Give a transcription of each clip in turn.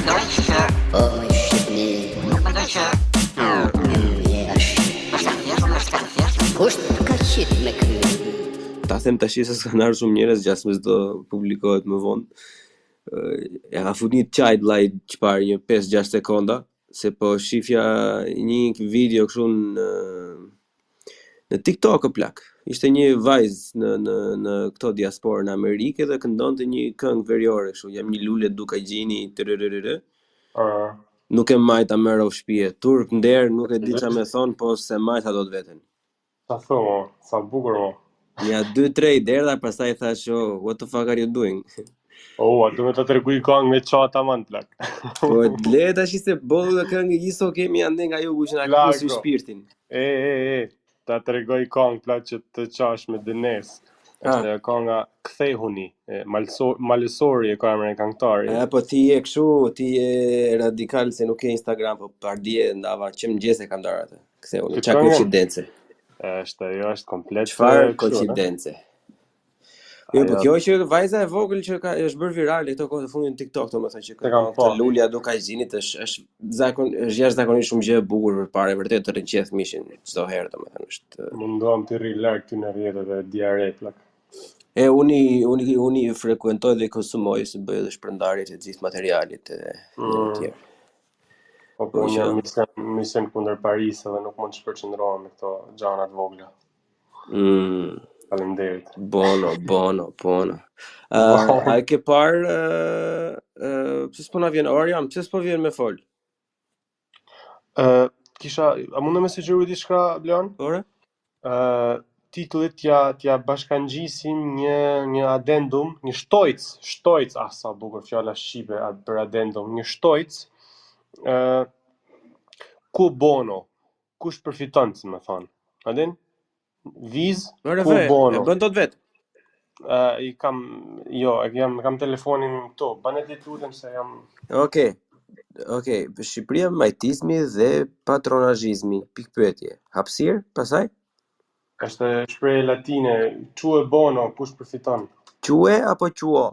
Ta them tash se s'kan ardhur shumë njerëz gjasmë do publikohet më vonë. E ka funit çajt vllai çfarë një 5-6 sekonda se po shifja një video kështu në TikTok o plak. Ishte një vajzë në këto diasporën Amerike dhe këndonte një këngë veriore kështu, jam një lule duka gjini tërërërë. Nuk e majta merr o shtëpie. Turp nder, nuk e di çfarë më thon, po se majta do të veten. Sa thonë, sa bukur mo. Ja 2-3 derdha, pastaj thash, "Oh, what the fuck are you doing?" A du me të tërguj këngë me qata man plak. Po le tash se bollu këngë iso kemi ande nga jugu që na kusi shpirtin. Ta tregoj këngë plak që të qash me Dënes. Është kënga Kthehuni, Malësori e ka emrin e këngëtarit. Po ti je kështu, ti je radikal se nuk ke Instagram, po pardje ndava që mëngjes e kam dar atë. Kthehuni, çka koincidence. Jo është komplet. Çfarë koincidence. Jo, po kjo që vajza e vogël që është bërë virale këto kohë të fundit në TikTok, domethënë që ka lulja do kajzinit është jashtëzakonisht shumë gjë e bukur përpara vërtet të rënqeth mishin çdo herë domethënë është. Mundohem të rri larg ty në rrjetet e diare plak. Uni frekuentoj dhe konsumoj se bëj edhe shpërndarjet e gjithë materialit e tjerë. Po unë jam misen kundër Paris edhe nuk mund të shpërqendrohem me këto gjana të vogla. Faleminderit. Bono. A ke parë pse s'po na vjen orja, pse s'po vjen me fol? A mundë me sugjeruar diçka, Bleon? Ore? Titullit t'ja bashkangjisim një addendum, një shtojc, sa bukur fjala shqipe për addendum, një shtojc, ku bono, kush përfiton, si më thonë, adin? Viz, ku bono. E bën dot vet. Kam telefonin këtu, bane ti lutem se jam... Okej, Shqipëria majtizmi dhe patronazhizmi, pikë pyetje. Hapësirë, pastaj? Është shprehje latine, quo bono, kush përfiton? Quo apo quo?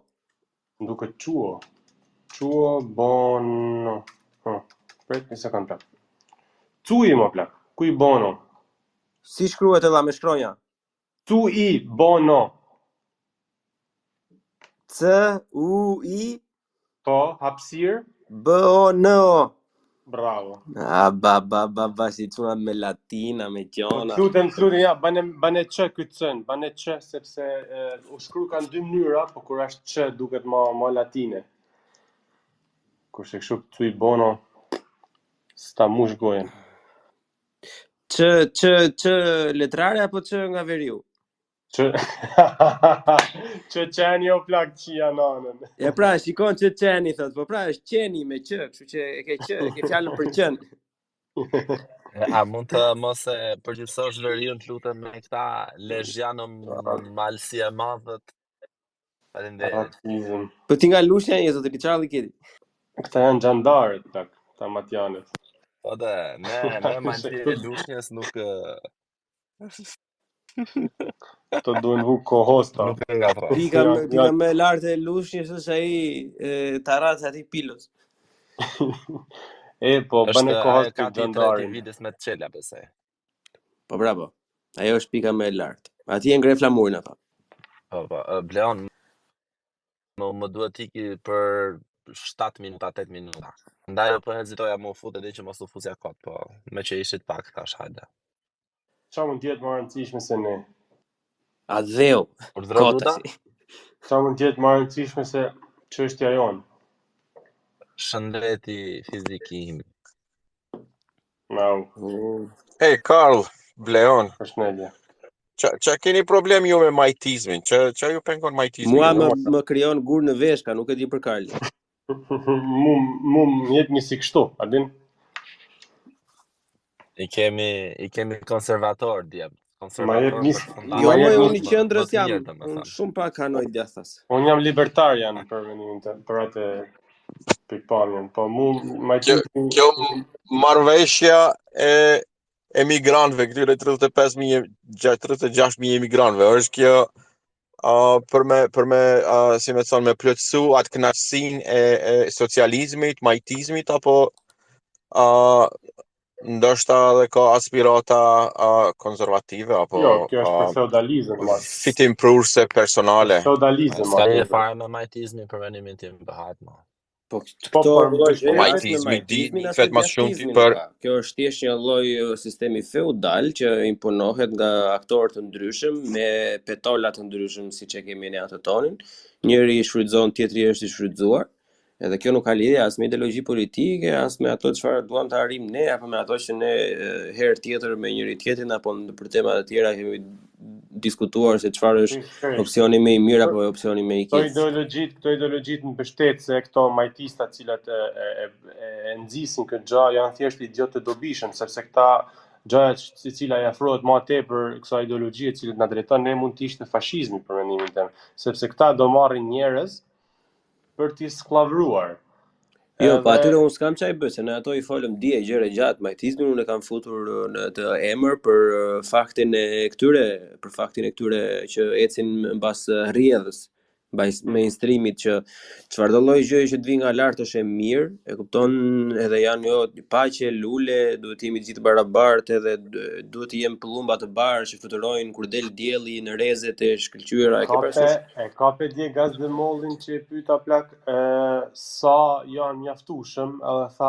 Duket quo. Quo bono. Pret një sekond plak. Cui më plak, cui bono. Si shkruhet edhe me shkronja? Cui bono. C-U-I? Po, hapësirë? B-O-N-O. Bravo. Ba, si çuna me latina, me gjona. Lutem, ja, bane që këtë cën, bane që, sepse u shkru kanë dy mënyra, po kur është që duket ma latine. Kur se kështu cui bono, s'ta mush gojen. Që letrare apo që nga veriu? Që qeni o plak qia nanën. E pra, shikon që qeni, thot, po pra, është qeni me që, kështu që e ke fjallën për qenë. A mund të mos e përgjithësosh veriun të lutem me këta lezhjanë malësi e madhët? Faleminderit. Po ti nga Lushnja je zoti Çarlli Keti. Këta janë xhandarët, plak, ta matjanët. Po dhe, ne malësi e Lushnjës nuk... Të duen vu kohosta. Nuk e nga pra. Pika me lartë e Lushnjës është ai Taras ati Pilos. Po, bëne kohost të xhandarin. Vides me të qela, besoj. Po, bravo. Ajo është pika me lartë. Ati e ngre flamurin, apo? Po, Bleon, më duhet iki për 7 minuta, 8 minuta. Ndaj po hezitoja më fut edhe që mos u fuzja kot, po me që ishit pak tash hajde. Qa mund tjetë më rëndësishme se ne? A dheu, kotasi. Qa mund tjetë më rëndësishme se çështja jonë? Shëndeti fizikim. Hey, Karl, Bleon. Përshëndetje. Qa keni problem ju me majtizmin? Qa ju pengon majtizmin? Mua më krijon gur në veshka, nuk e di për Karli. Mu jep një si kështu, a din? I kemi konservator, djem. Jo, unë i qendrës jam, unë shumë pak hanoj djathas. Unë jam libertarian për venimin për atë pikpamjen, po mu majtizmin... Kjo marrëveshja e emigrantëve, këtyre 36.000 emigrantëve, është kjo për me si me thonë me plotësu atë kënaqësinë e socializmit, majtizmit apo ndoshta edhe ka aspirata konservative apo Jo, kjo është për feudalizëm, mas. fitim prurse personale. Feudalizëm, S'ka lidhje fare me majtizmin për vendimin tim bëhat, mo. Po këto lloj gjëra majtizmi vet më shumë për kjo është thjesht një lloj sistemi feudal që imponohet nga aktorë të ndryshëm me petola të ndryshëm siç e kemi ne atë tonin. Njëri i shfrytëzon, tjetri është i shfrytëzuar. Edhe kjo nuk ka lidhje as me ideologji politike, as me ato çfarë duam të arrijmë ne apo me ato që ne herë tjetër me njëri tjetrin apo për tema të tjera kemi diskutuar se çfarë është opsioni më i mirë apo opsioni më i keq. Këto ideologjit mbështetëse këto majtista të cilat e nxisin këtë gjë janë thjesht idiotë të dobishëm, sepse këta gjëja e cila i afrohet më tepër kësaj ideologjie e cila na drejton ne mund të ishte fashizmi për mendimin tim, sepse këta do marrin njerëz për t'i skllavëruar. Jo, po atyre unë s'kam çaj bëj, se në ato i folëm dje gjëre gjatë majtizmin, unë e kam futur në të emër për faktin e këtyre që ecin mbas rrjedhës, mbas mainstreamit që çfarëdo lloj gjëje që të vi nga lart është e mirë, e kupton, edhe janë paqe, lule, duhet të jemi të gjithë barabartë edhe duhet të jem pëllumba të barë që fluturojnë kur del dielli në rrezet e shkëlqyera e kape dje gaz dhe mollin që e pyeta plak sa janë mjaftueshëm, edhe tha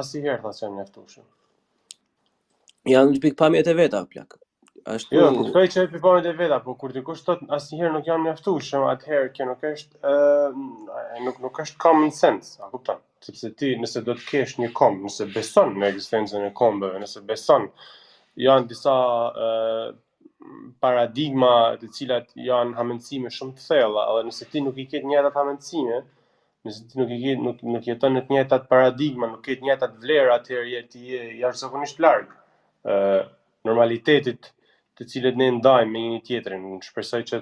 asnjëherë tha se janë mjaftueshëm. Janë pikpamjet e veta plak. Ashtu... Jo, kuptoj që pikpamjet e veta, po kur dikush thot asnjëherë nuk janë mjaftueshëm, atëherë kjo nuk është nuk është common sense, a kupton? Sepse ti nëse do të kesh një komb, nëse beson në ekzistencën e kombëve, nëse beson janë disa paradigma të cilat janë hamendësime shumë të thella, edhe nëse ti nuk i ke të njëjtat hamendësime, nëse ti nuk jeton në të njëjtat paradigma, nuk ke të njëjtat vlera, atëherë ti je jashtëzakonisht larg normalitetit të cilët ne ndajmë me një tjetrin. Unë shpresoj që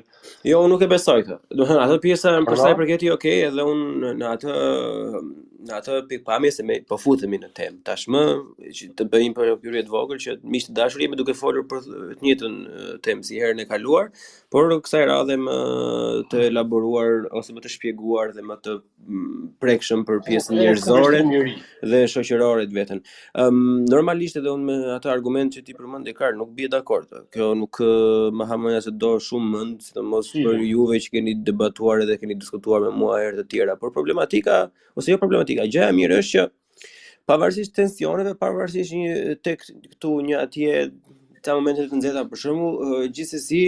jo, unë nuk e besoj këtë. Do të thënë ato pjesa për sa i përket okay, edhe unë në atë pikpamje se po futemi në temë. Tashmë që të bëjmë për hyrje të vogël që miq të dashur jemi duke folur për të njëjtën temë si herën e kaluar, por kësaj radhe më të elaboruar ose më të shpjeguar dhe më të prekshëm për pjesën njerëzore dhe shoqërore të vetën. Normalisht edhe unë me atë argument që ti përmend Kar nuk bie dakord. Kjo nuk më hamënja se do shumë mend, sidomos për juve që keni debatuar edhe keni diskutuar me mua herë të tjera, por problematika ose jo problematika, gjëja e mirë është që pavarësisht tensioneve, pavarësisht tek këtu një atje ca momente të nxehta për shembull, gjithsesi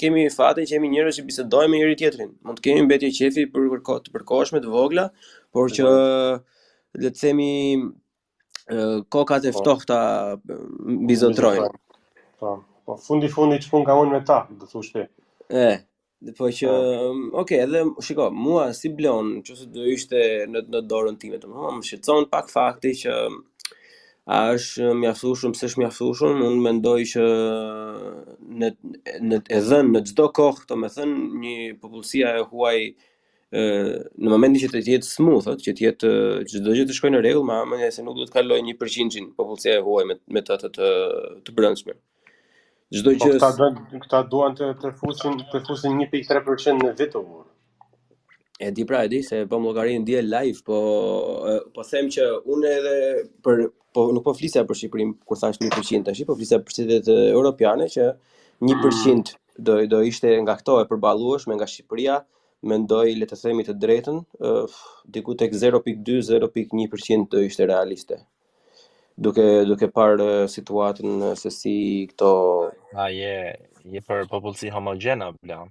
kemi fatin që jemi njerëz që bisedojmë me njëri tjetrin. Mund të kemi mbetje qefi për kohë të përkohshme të vogla, por që le të themi kokat e ftohta bizotrojnë. Po fundi ç'pun ka unë me ta, do thosh ti. Po që okay, edhe shiko, mua si Bleon, nëse do ishte në dorën time, domethënë më shqetëson pak fakti që a është mjaftueshëm, s'është mjaftueshëm, unë mendoj që në çdo kohë, domethënë një popullsia e huaj në momentin që të jetë smooth, që të jetë çdo gjë të shkojë në rregull, më se nuk duhet të kalojë 1% popullsia e huaj me të brendshme. Çdo gjë këta duan të fusin 1.3% në vit. E di se po më llogarin dje live, po them që unë edhe nuk po flisja për Shqipërinë kur thash 1% tash, po flisja për shtetet europiane që 1% do ishte nga këto e përballueshme nga Shqipëria, mendoj le të themi të drejtën, diku tek 0.2-0.1% do ishte realiste. Duke parë situatën se si këto je për popullsi homogjena, Bleon.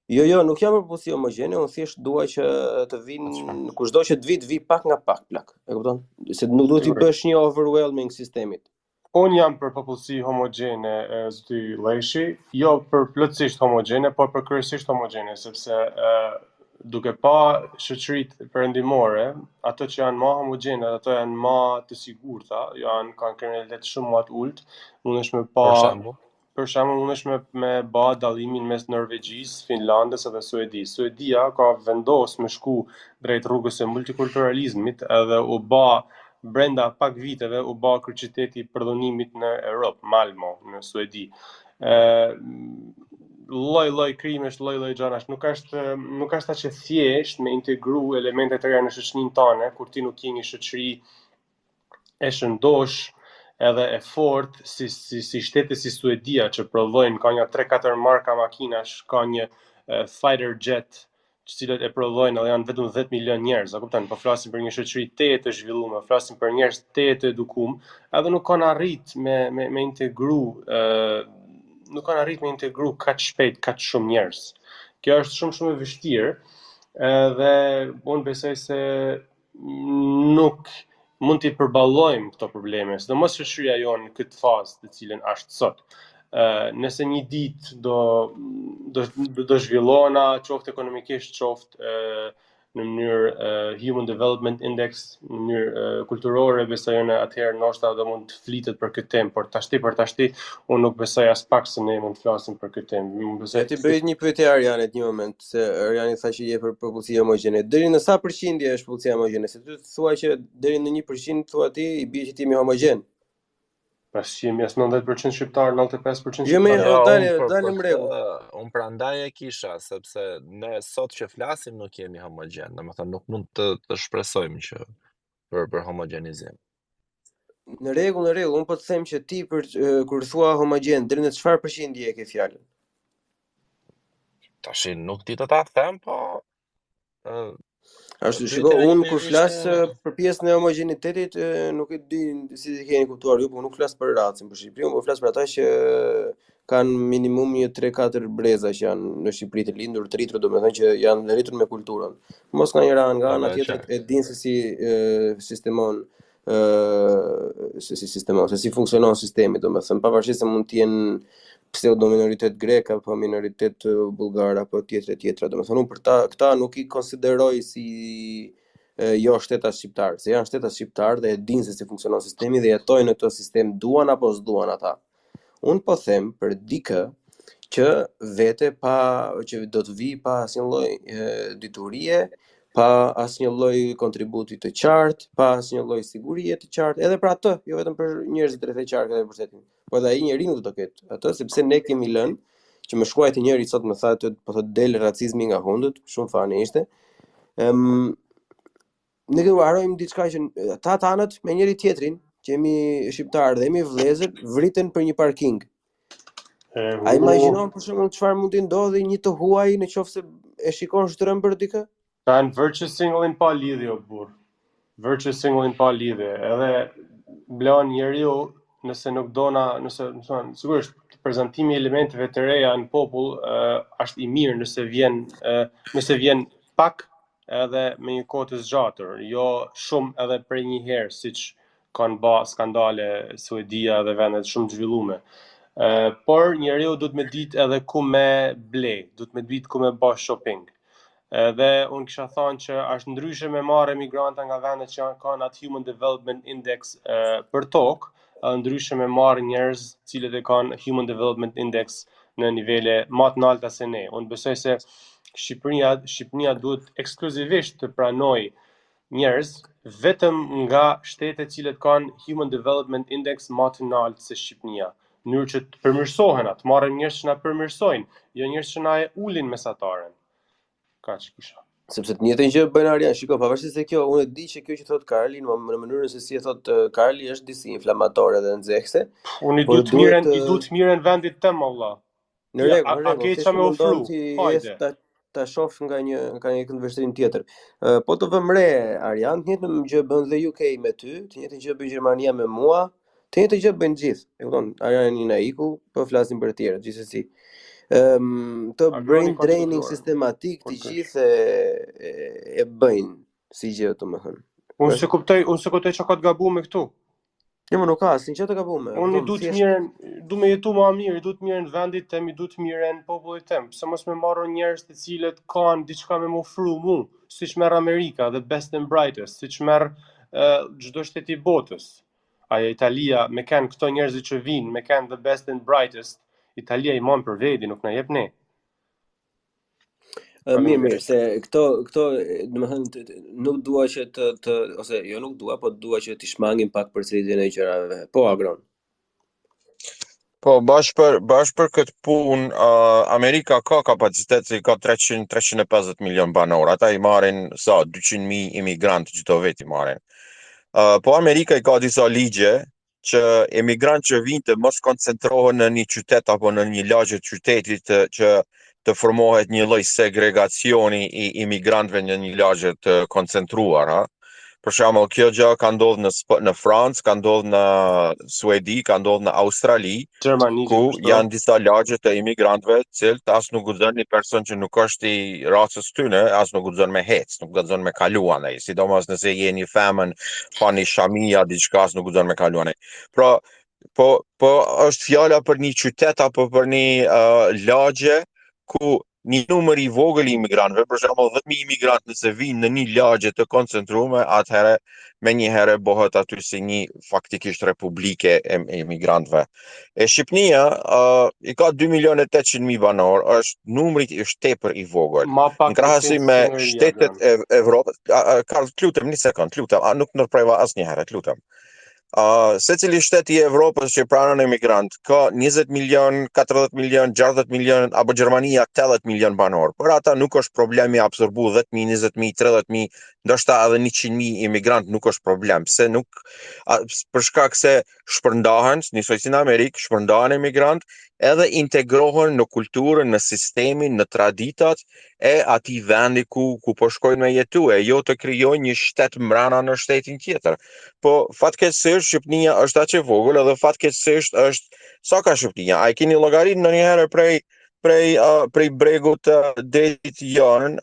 Jo, nuk jam për popullsi homogjene, unë thjesht dua që të vinë kushdo që të vi pak nga pak plak. E kupton? Se nuk duhet i bësh një overwhelming sistemit. Unë jam për popullsi homogjene, zoti Lleshi, jo për plotësisht homogjene, por për kryesisht homogjene, sepse duke pa shoqëritë perëndimore, ato që janë më homogjene, ato janë më të sigurta, kanë kriminalitet shumë më të ulët, mundesh me pa për shembull mundesh me bë dallimin mes Norvegjisë, Finlandës edhe Suedisë. Suedia ka vendosur me shku drejt rrugës së multikulturalizmit edhe u bë brenda pak viteve u bë kryeqyteti i përdhunimit në Europë, Malmö, në Suedi. lloj krimesh, lloj gjanash, nuk është aq e thjesht me integru elemente të reja në shoqërinë tonë, kur ti nuk je një shoqëri e shëndosh edhe e fort si shtete si Suedia që prodhojnë ka një 3-4 marka makinash, ka një fighter jet të cilët e prodhojnë edhe janë vetëm 10 milion njerëz, a kupton? Po flasim për një shoqëri të zhvilluar, flasim për njerëz të edukuar, edhe nuk kanë arrit me integru nuk kanë arrit me integru kaq shpejt kaq shumë njerëz. Kjo është shumë e vështirë, dhe unë besoj se nuk mund t'i përballojmë këto probleme, sidomos shoqëria jonë në këtë fazë të cilën është sot. Nëse një ditë do zhvillona, qoftë ekonomikisht, qoftë në mënyrë Human Development Index, në mënyrë kulturore, besoj unë atëherë ndoshta do mund të flitet për këtë temë, por tashti unë nuk besoj as pak se ne mund të flasim për këtë temë. Ti bëj një pyetje Arianit një moment, se Ariani tha që je për popullsi homogjene. Deri në sa përqindje është popullsia homogjene? Se ti thua që deri në 1% thua ti i bie që ti jemi homogjen. Pas që jemi as 90% shqiptar, 95% shqiptar. Jo më dalëm rregull. Unë prandaj e kisha, sepse ne sot që flasim nuk jemi homogjen, domethënë nuk mund të shpresojmë që për homogenizim. Në rregull, unë po të them që ti kur thua homogjen, deri në çfarë përqindje e ke fjalën? Tash nuk di të ta them, po shiko, unë kur flas për pjesën e homogjenitetit, nuk e di si e keni kuptuar ju, por nuk flas për racën për Shqipëri, por flas për ata që kanë minimum një 3-4 breza që janë në Shqipëri të lindur, të rritur, domethënë që janë rritur me kulturën. Mos nga nga ana tjetër e dinë se si sistemon se si funksionon sistemi, domethënë pavarësisht se mund të jenë pseudo minoritet grek apo minoritet bulgar apo tjetra, domethënë unë për këta nuk i konsideroj si jo shtetas shqiptar, se janë shtetas shqiptar dhe e dinë se si funksionon sistemi dhe jetojnë në këtë sistem, duan apo s'duan ata. Unë po them për dikë që vete që do të vi pa asnjë lloj diturie, pa asnjë lloj kontributi të qartë, pa asnjë lloj sigurie të qartë, edhe për atë, jo vetëm për njerëzit rreth e qarkë dhe pushtetin. Po dhe ai njeriu do të ketë atë, sepse ne kemi lënë, që më shkruajti njëri sot më tha po thotë del racizmi nga hundët, shumë fani ishte. Ne do harojmë diçka që ata tanët me njëri tjetrin, që jemi shqiptarë dhe jemi vëllezër, vriten për një parking. A imagjinon për shembull çfarë mund të ndodhi një të huaj në qoftë se e shikon shtrëm për dikë? Tan virtue signaling pa lidhje o burr. Virtue signaling pa lidhje. Edhe blan njeriu nëse nuk dona, sigurisht prezantimi i elementeve të reja në popull është i mirë nëse vjen pak edhe me një kohë të zgjatur, jo shumë edhe për një herë siç kanë bë skandale Suedia dhe vendet shumë të zhvilluara. Por njeriu duhet me ditë edhe ku me blej, duhet me ditë ku me bë shopping. Dhe unë kisha thënë që është ndryshe me marrë emigranta nga vendet që kanë atë Human Development Index për tokë, ndryshe me marrë njerëz cilët e kanë Human Development Index në nivele më të larta se ne. Unë besoj se Shqipëria duhet ekskluzivisht të pranoj njerëz vetëm nga shtetet cilët kanë Human Development Index më të lartë se Shqipëria. Në mënyrë që të përmirësohen atë, marrin njerëz që na përmirësojnë, jo njerëz që na e ulin mesataren. Kaq kisha. Sepse të njëjtën gjë bën Arian, shiko, pavarësisht se kjo, unë e di që kjo që thot Karli në mënyrën se si e thot Karli është disi inflamatore dhe nxehtëse. Unë i du të mirën vendit tëm valla. Në rregull, a ke çfarë më ofru? Hajde. Ta shoh nga një këndvështrim tjetër. Po të vëmë re Arian, të njëjtën gjë bën dhe UK me ty, të njëjtën gjë bën Gjermania me mua, të njëjtën gjë bën gjithë. E kupton? Ariani na iku, po flasim për të tjerë, gjithsesi. Të brain training sistematik të gjithë e bëjnë si gjë, domethënë. Unë se kuptoj çka ka të gabuar me këtu. Jo, më nuk ka asnjë gjë të gabuar. Unë du të mirën, du me jetu më mirë, du të mirën vendit tëm, du të mirën popullit tëm. Pse mos më marrin njerëz të cilët kanë diçka me më ofru mua, siç merr Amerika, the best and brightest, siç merr çdo shtet i botës. Aja Italia me kanë këto njerëz që vinë, me kanë the best and brightest. Italia i mon për veti, nuk na jep ne. Mirë, se këto domethënë nuk dua që ose jo nuk dua, po dua që t'i shmangim pak përsëritjen e gjërave. Po Agron. Po, bash për këtë punë, Amerika ka kapacitet se ka 350 milion banor. Ata i marrin 200.000 imigrantë çdo vit i marrin. Po Amerika i ka disa ligje që emigrantë që vinë të mos koncentrohen në një qytet apo në një lagje të qytetit që të formohet një lloj segregacioni i imigrantëve në një lagje të koncentruara. Për shembull, kjo gjë ka ndodhur në Francë, ka ndodhur në Suedi, ka ndodhur në Australi, Gjermani ku gjithashtu. janë disa lagje të imigrantëve, cilët as nuk guxon një person që nuk është i racës tyne, as nuk guxon me hec, nuk guxon me kalu anaj, sidomos nëse je një femën, pa një shamia, diçka as nuk guxon me kalu anaj. Pra, po është fjala për një qytet apo për një lagje ku një numër i vogël i imigrantëve, për shembull 10.000 imigrantë nëse vinë në një lagje të koncentruar, atëherë menjëherë bëhet aty si një faktikisht republike e imigrantëve. E Shqipnia i ka 2.800.000 banor, është numri është tepër i vogël. Ma Në pak në krahasim me Sinëria, shtetet e Evropës, Karl, lutem një sekond, lutem, nuk ndërpreva asnjëherë, lutem. Secili shtet i Evropës që pranon emigrant ka 20 milion, 40 milion, 60 milion, apo Gjermania 80 milion banor. Për ata nuk është problemi absorbu 10.000, 20.000, 30.000, ndoshta edhe 100.000 imigrant nuk është problem. Pse nuk, për shkak se shpërndahen, njësoj si në Amerikë, shpërndahen emigrant, edhe integrohen në kulturën, në sistemin, në traditat e atij vendi ku po shkojnë me jetue, jo të krijojnë një shtet mbrana në shtetin tjetër. Po fatkeqësisht Shqipnia është aq e vogël edhe fatkeqësisht është sa ka Shqipnia. A e keni llogaritë ndonjëherë prej bregut të detit Jon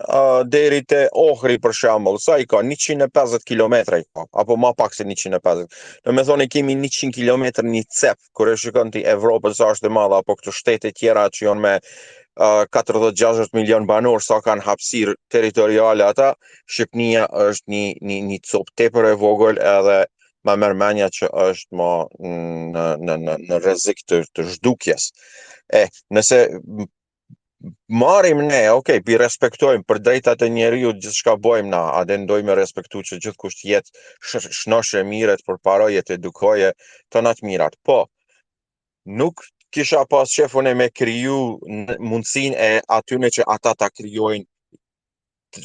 deri te Ohri për shembull, sa i ka 150 kilometra i ka, apo më pak se 150. Domethënë kemi 100 kilometër një cep kur e shikon ti Evropën sa është e madhe apo këto shtete tjera që janë me 40-60 milion banor sa kanë hapësirë territoriale ata, Shqipnia është një copë tepër e vogël edhe ma merr mendja që është në rrezik të zhdukjes. Nëse marrim ne, pi respektojmë për drejtat e njeriut gjithçka bëjmë na, a dhe ndojmë me respektu që gjithkusht jetë shnoshe mire të përparoje të edukoje të natë mirat. Po, nuk kisha pas shefun e me kriju mundësinë e atyne që ata ta krijojnë.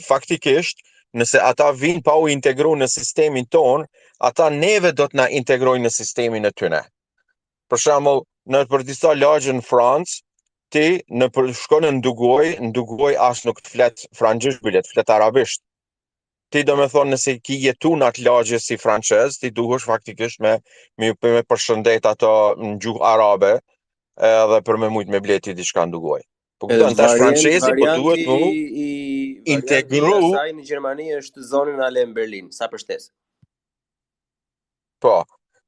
Faktikisht, nëse ata vinë pa u integru në sistemin ton, ata neve do të na integrojnë në sistemin e tyne. Për shembull, në për disa lagje në Francë, ti shkon në Ndugoj as nuk të flet frangëzisht, bile të flet arabisht. Ti do me thonë nëse ki jetu në atë lagje si francez, ti duhesh faktikisht me përshëndet ato në gjuhë arabe, edhe për me mujt me bleti diçka Ndugoj. Po këto tash francezi, po duhet mu integru. Varianti i asaj në Gjermani është zonën ale në Berlin, sa përshtes. Po,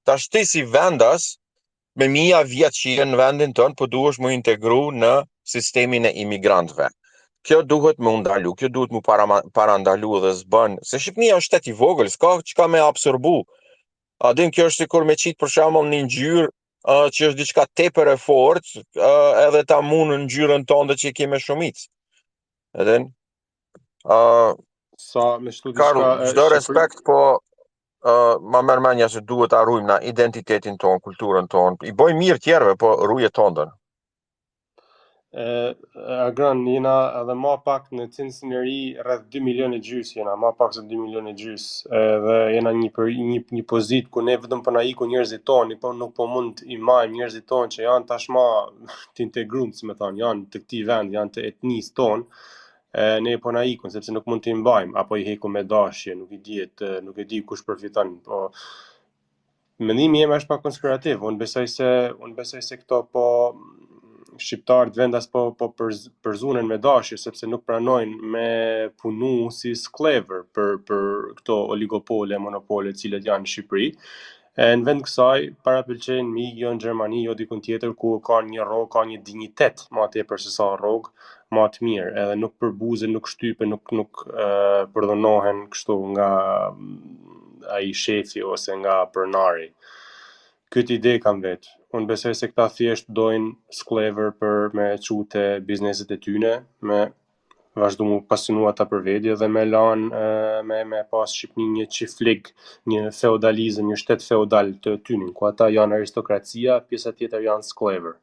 tash ti si vendas, me 1000 vjet që jenë në vendin tonë, po duhesh mu integru në sistemin e imigrantëve. Kjo duhet mu ndalu, kjo duhet mu parandalu dhe zbën, se Shqipnia është shtet i vogël, s'ka çka me absorbu. A din kjo është sikur me qitë për shembull një ngjyrë që është diçka tepër e fortë, edhe ta munë në ngjyrën tonë që kemi shumicë. Edhen? Sa me shtu Karl, diçka çdo respekt, po ma merr mendja se duhet ta ruajmë na identitetin ton, kulturën ton. I bëjmë mirë tjerëve, po ruje tondën. Agran, jena edhe ma pak në Cincinnati rreth 2 milion e gjys jena, ma pak se 2 milion e gjys, dhe jena një pozit ku ne vetëm po na iku njerëzit tonë, po nuk po mund i majmë njerëzit tonë që janë tashma të integruar, si më thonë, janë të këtij vend, janë të etnisë tonë, ne po na ikun sepse nuk mund t'i mbajmë, apo i heku me dashje, nuk e di kush përfiton, po mendimi im është pak konspirativ. Unë besoj se këto po shqiptarët vendas po përzunen me dashje sepse nuk pranojnë me punu si sklever për këto oligopole, monopole të cilët janë në Shqipëri. Në vend kësaj parapëlqejnë mi jo në Gjermani, jo dikun tjetër ku ka një rrogë, ka një dignitet ma tepër se sa rrogë, ma të mirë, edhe nuk përbuzen, nuk shtypen, nuk përdhunohen kështu nga ai shefi ose nga pronari. Këtë ide kam vetë. Unë besoj se këta thjesht dojnë sklever për me çute bizneset e tyne, me vazhdu mu pasinu ata për vedi dhe me me pas Shqipni një qiflik, një feudalizëm, një shtet feudal të tynin, ku ata janë aristokracia, pjesa tjetër janë sklever.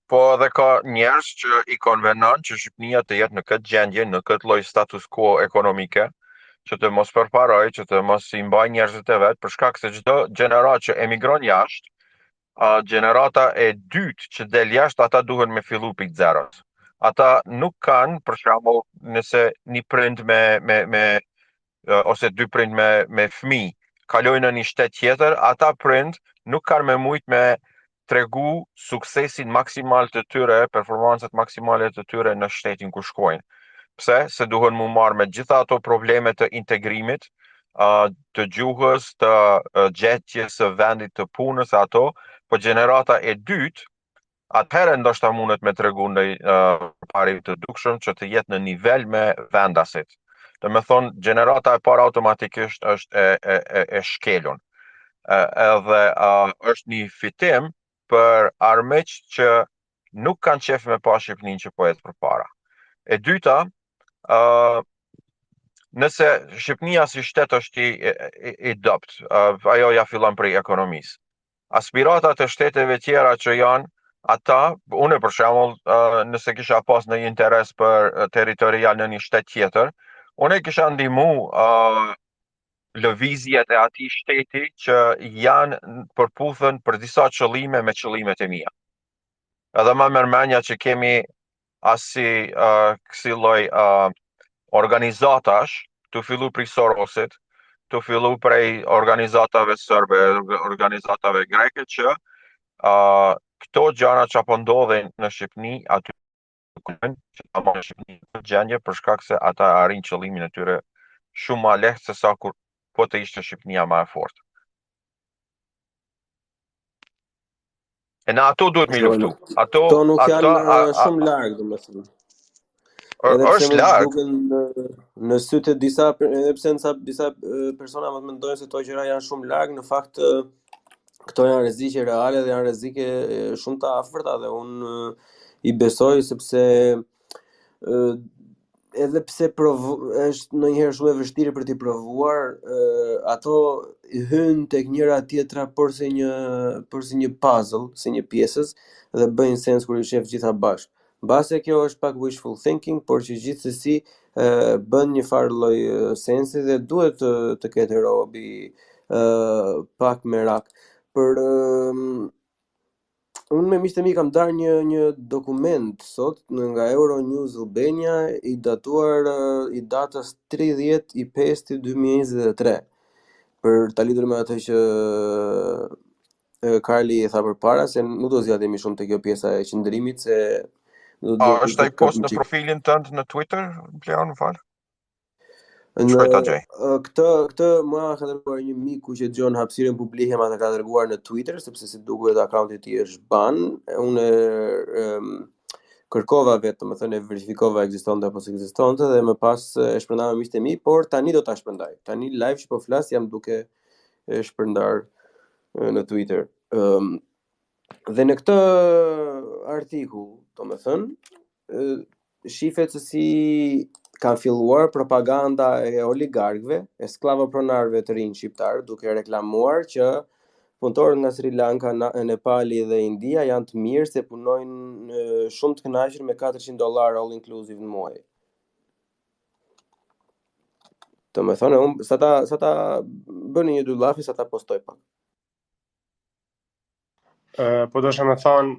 Po edhe ka njerëz që i konvenon që Shqipnia të jetë në këtë gjendje, në këtë lloj status quo ekonomike, që të mos përparoj, që të mos i mbaj njerëzit e vet, për shkak se çdo gjenerat që emigron jashtë, gjenerata e dytë që del jashtë, ata duhen me fillu pikë zeros. Ata nuk kanë, për shembull, nëse një prind ose dy prind me fëmijë kalojnë në një shtet tjetër, ata prind nuk kanë me mujt me tregu suksesin maksimal të tyre, performancat maksimale të tyre në shtetin ku shkojnë. Pse? Se duhen mu marrë me gjitha ato probleme të integrimit, të gjuhës, të gjetjes së vendit të punës ato, po gjenerata e dytë, atëherë ndoshta mundet me tregu ndaj parim të dukshëm që të jetë në nivel me vendasit. Do me thonë, gjenerata e parë automatikisht është e shkelun. Edhe është një fitim për armiq që nuk kanë qef me pa Shqipnin që po jetë përpara. E dyta, nëse Shqipnia si shtet është i dopt, ajo ja fillon prej ekonomisë. Aspiratat e shteteve tjera që janë, ata, unë për shembull, nëse kisha pas në interes për territorial në një shtet tjetër, unë kisha ndihmu lëvizjet e atij shteti që janë përputhen për disa qëllime me qëllimet e mia. Edhe më mërmenja që kemi asi kësi lloj organizatash, të fillu prej Sorosit, të fillu prej organizatave serbe, organizatave greke që këto gjëra që po ndodhin në Shqipni, aty që ta marrë Shqipni në gjendje për shkak se ata arrin qëllimin e tyre shumë më lehtë se sa kur po të ishte Shqipnia më e fortë. E në ato duhet me luftu. Ato nuk janë shumë larg, domethënë. Edhe pse duken në sytë e disa, edhe pse disa persona më mendojnë se këto gjëra janë shumë larg, në fakt këto janë rreziqe reale dhe janë rreziqe shumë të afërta dhe unë i besoj sepse edhe pse është ndonjëherë shumë e vështirë për t'i provuar, ato hyn tek njëra tjetra por si një puzzle, si një pjesës dhe bëjnë sens kur i shef gjitha bashkë. Mbase kjo është pak wishful thinking, por që gjithsesi bën një farë lloj sensi dhe duhet të ketë robi pak merak. Për unë me miqtë e mi kam darë një dokument sot nga Euronews Albania i datuar i datës 30/5/2023 për ta lidhur me atë që Karli i tha përpara se nuk do zgjatemi shumë te kjo pjesa e qëndrimit se është ai post në profilin tënd në Twitter, Bleon, më fal? Këtë mua ka dërguar një miku që dëgjon hapësirën publike, ma ka dërguar në Twitter sepse si duket akaunti i tij është ban. Unë kërkova vetë, domethënë e verifikova ekzistonte apo s'ekzistonte dhe më pas e shpërndava me miqtë e mi, por tani do ta shpërndaj. Tani live që po flas jam duke e shpërndar në Twitter. Dhe në këtë artikull, domethënë, shifet se si ka filluar propaganda e oligarkëve, e sklavopronarëve të rinj shqiptar, duke reklamuar që punëtorët nga Sri Lanka, Nepali dhe India janë të mirë se punojnë shumë të kënaqur me $400 all inclusive në muaj. Domethënë, unë sa ta bëni një dy llafi, sa ta postoj pak. Po dosha me thonë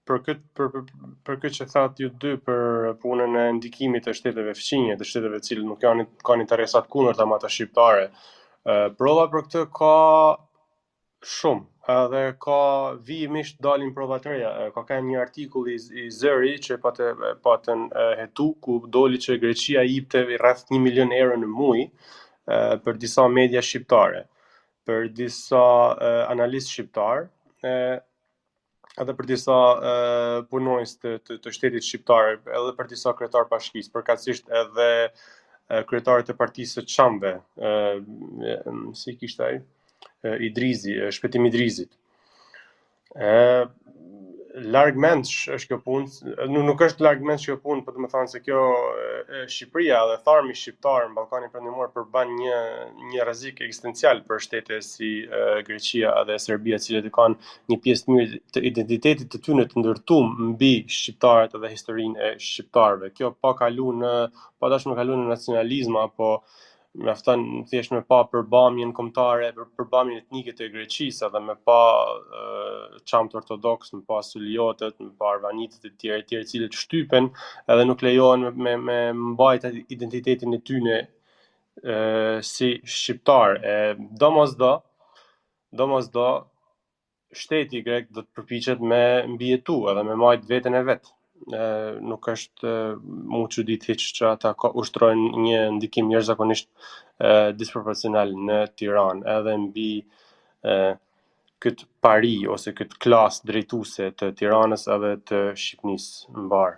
për këtë që thatë ju dy për punën e ndikimit të shteteve fqinje, të shteteve cilë nuk kanë interesat kundërta me ata shqiptare. Prova për këtë ka shumë, edhe ka vijimisht dalin prova të reja. Ka një artikull i Zëri që patën hetu ku doli që Greqia jepte rreth 1 milion euro në muaj për disa media shqiptare, për disa analistë shqiptar, edhe për disa punonjës të shtetit shqiptar, edhe për disa kryetar bashkisë, përkatësisht edhe kryetarët e partisë së Çambe, si kishte ai, Idrizi, Shpëtim Idrizit. largmendsh është kjo punë, nuk është largmendsh kjo punë, por domethënë se kjo Shqipëria dhe tharmi shqiptar në Ballkanin Perëndimor përban një rrezik ekzistencial për shtete si Greqia dhe Serbia, të cilët kanë një pjesë të mirë të identitetit të tyre të ndërtuar mbi shqiptarët dhe historinë e shqiptarëve. Kjo pa dashur me kalu në nacionalizëm apo mjafton thjesht me pa përbamjen kombëtare, përbamjen etnike të Greqisë dhe me pa çamt ortodoks, me pa suliotët, me pa arvanitët e tjerë të cilët shtypen edhe nuk lejohen me mbajtë identitetin e tyre si shqiptar. Domosdo shteti grek do të përpiqet me mbijetu edhe me majt veten e vet. Nuk është mu çudit hiç që ata ushtrojnë një ndikim jashtëzakonisht disproporcional në Tiranë edhe mbi këtë pari ose këtë klasë drejtuese të Tiranës edhe të Shqipënisë mbar.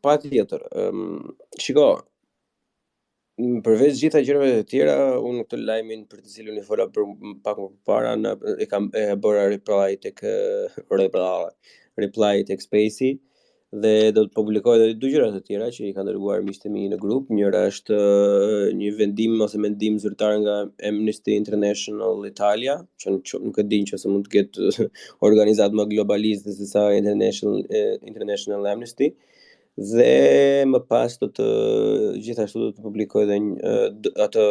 Patjetër. Shiko, përveç gjitha gjërave të tjera, unë këtë lajmin për të cilën i fola për pak më përpara e bëra reply tek Spacey dhe do të publikoj edhe dy gjëra të tjera që i kanë dërguar miqtë e mi në grup. Njëra është një vendim ose mendim zyrtar nga Amnesty International Italia, që nuk e di nëse mund të ketë organizatë më globaliste se sa International Amnesty. Dhe më pas gjithashtu do të publikoj edhe atë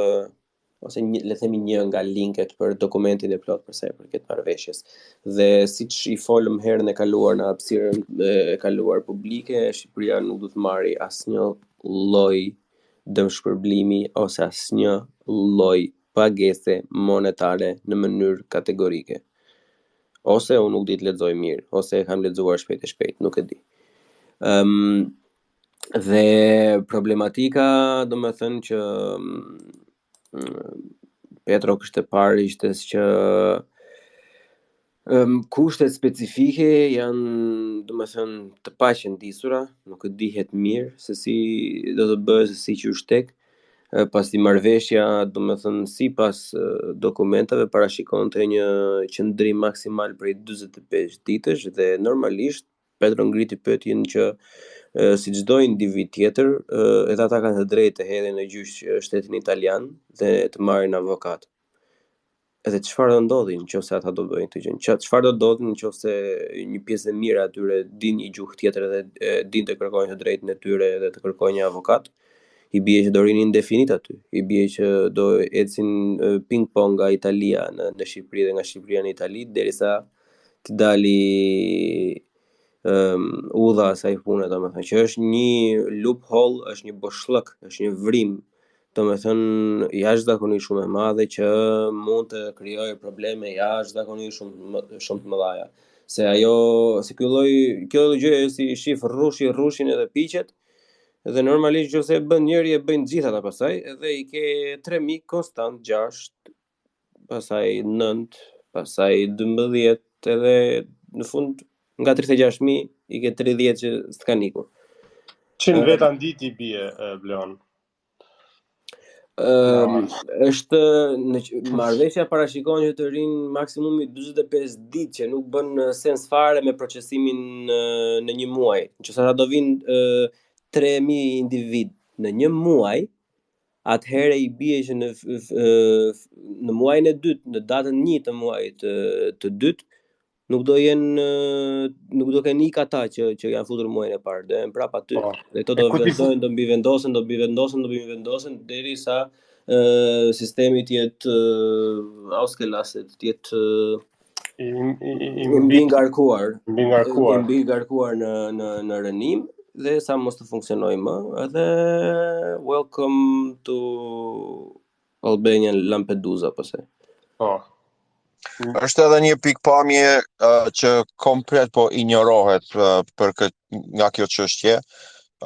ose le të themi një nga linket për dokumentin e plot për sa i përket marrëveshjes. Dhe siç i folëm herën e kaluar në hapësirën e kaluar publike, Shqipëria nuk do të marrë asnjë lloj dëmshpërblimi ose asnjë lloj pagese monetare në mënyrë kategorike. Ose unë nuk di të lexoj mirë, ose kam lexuar shpejt, nuk e di. Dhe problematika do me thënë që Petro kështë e parë ishte që kushtet specifike janë do me thënë të paqëndisura, nuk e dihet mirë se si do të bëhet, se si qyshtek, pasi marrëveshja do me thënë sipas dokumentave parashikonte një qëndrim maksimal prej 45 ditësh dhe normalisht Petro ngriti pyetjen që si çdo individ tjetër, edhe ata kanë të drejtë të hedhin në gjyq shtetin italian dhe të marrin avokat. Edhe çfarë do ndodhi nëse ata do bëjnë këtë gjë? Çfarë do ndodhi nëse një pjesë e mirë atyre din një gjuhë tjetër dhe din të kërkojnë të drejtën e tyre dhe të kërkojnë një avokat? I bie që do rinin indefinit aty. I bie që do ecin ping-pong nga Italia në Shqipëri dhe nga Shqipëria në Itali derisa të dali udha asaj pune, domethënë që është një loophole, është një boshllëk, është një vrim, domethënë jashtëzakonisht shumë e madhe që mund të krijojë probleme jashtëzakonisht shumë të mëdha. Se kjo gjë si shif rrushin edhe piqet, dhe normalisht nëse e bën njëri e bëjnë gjithë ata pastaj, edhe i ke 3 mik konstant, 6, pastaj 9, pastaj 12, edhe në fund nga 36.000 i ke 30 që s'kan ikur. 100 veta ndit i bie Bleon. Është marrëveshja parashikon që të rinë maksimumi 45 ditë, që nuk bën sens fare me procesimin në një muaj. Nëse ata do vinë 3.000 individ në një muaj, atëherë i bie që në muajin e dytë, në datën 1 të muajit të dytë, nuk do kenë ik ata që janë futur muajin e parë, do janë prapë aty. Dhe to do mbi vendosen derisa sistemi të jetë auskellaset, të jetë mbi ngarkuar në rënim dhe sa mos të funksionojë më, edhe welcome to Albania, Lampedusa pastaj. Është edhe një pikpamje që komplet po injorohet nga kjo çështje,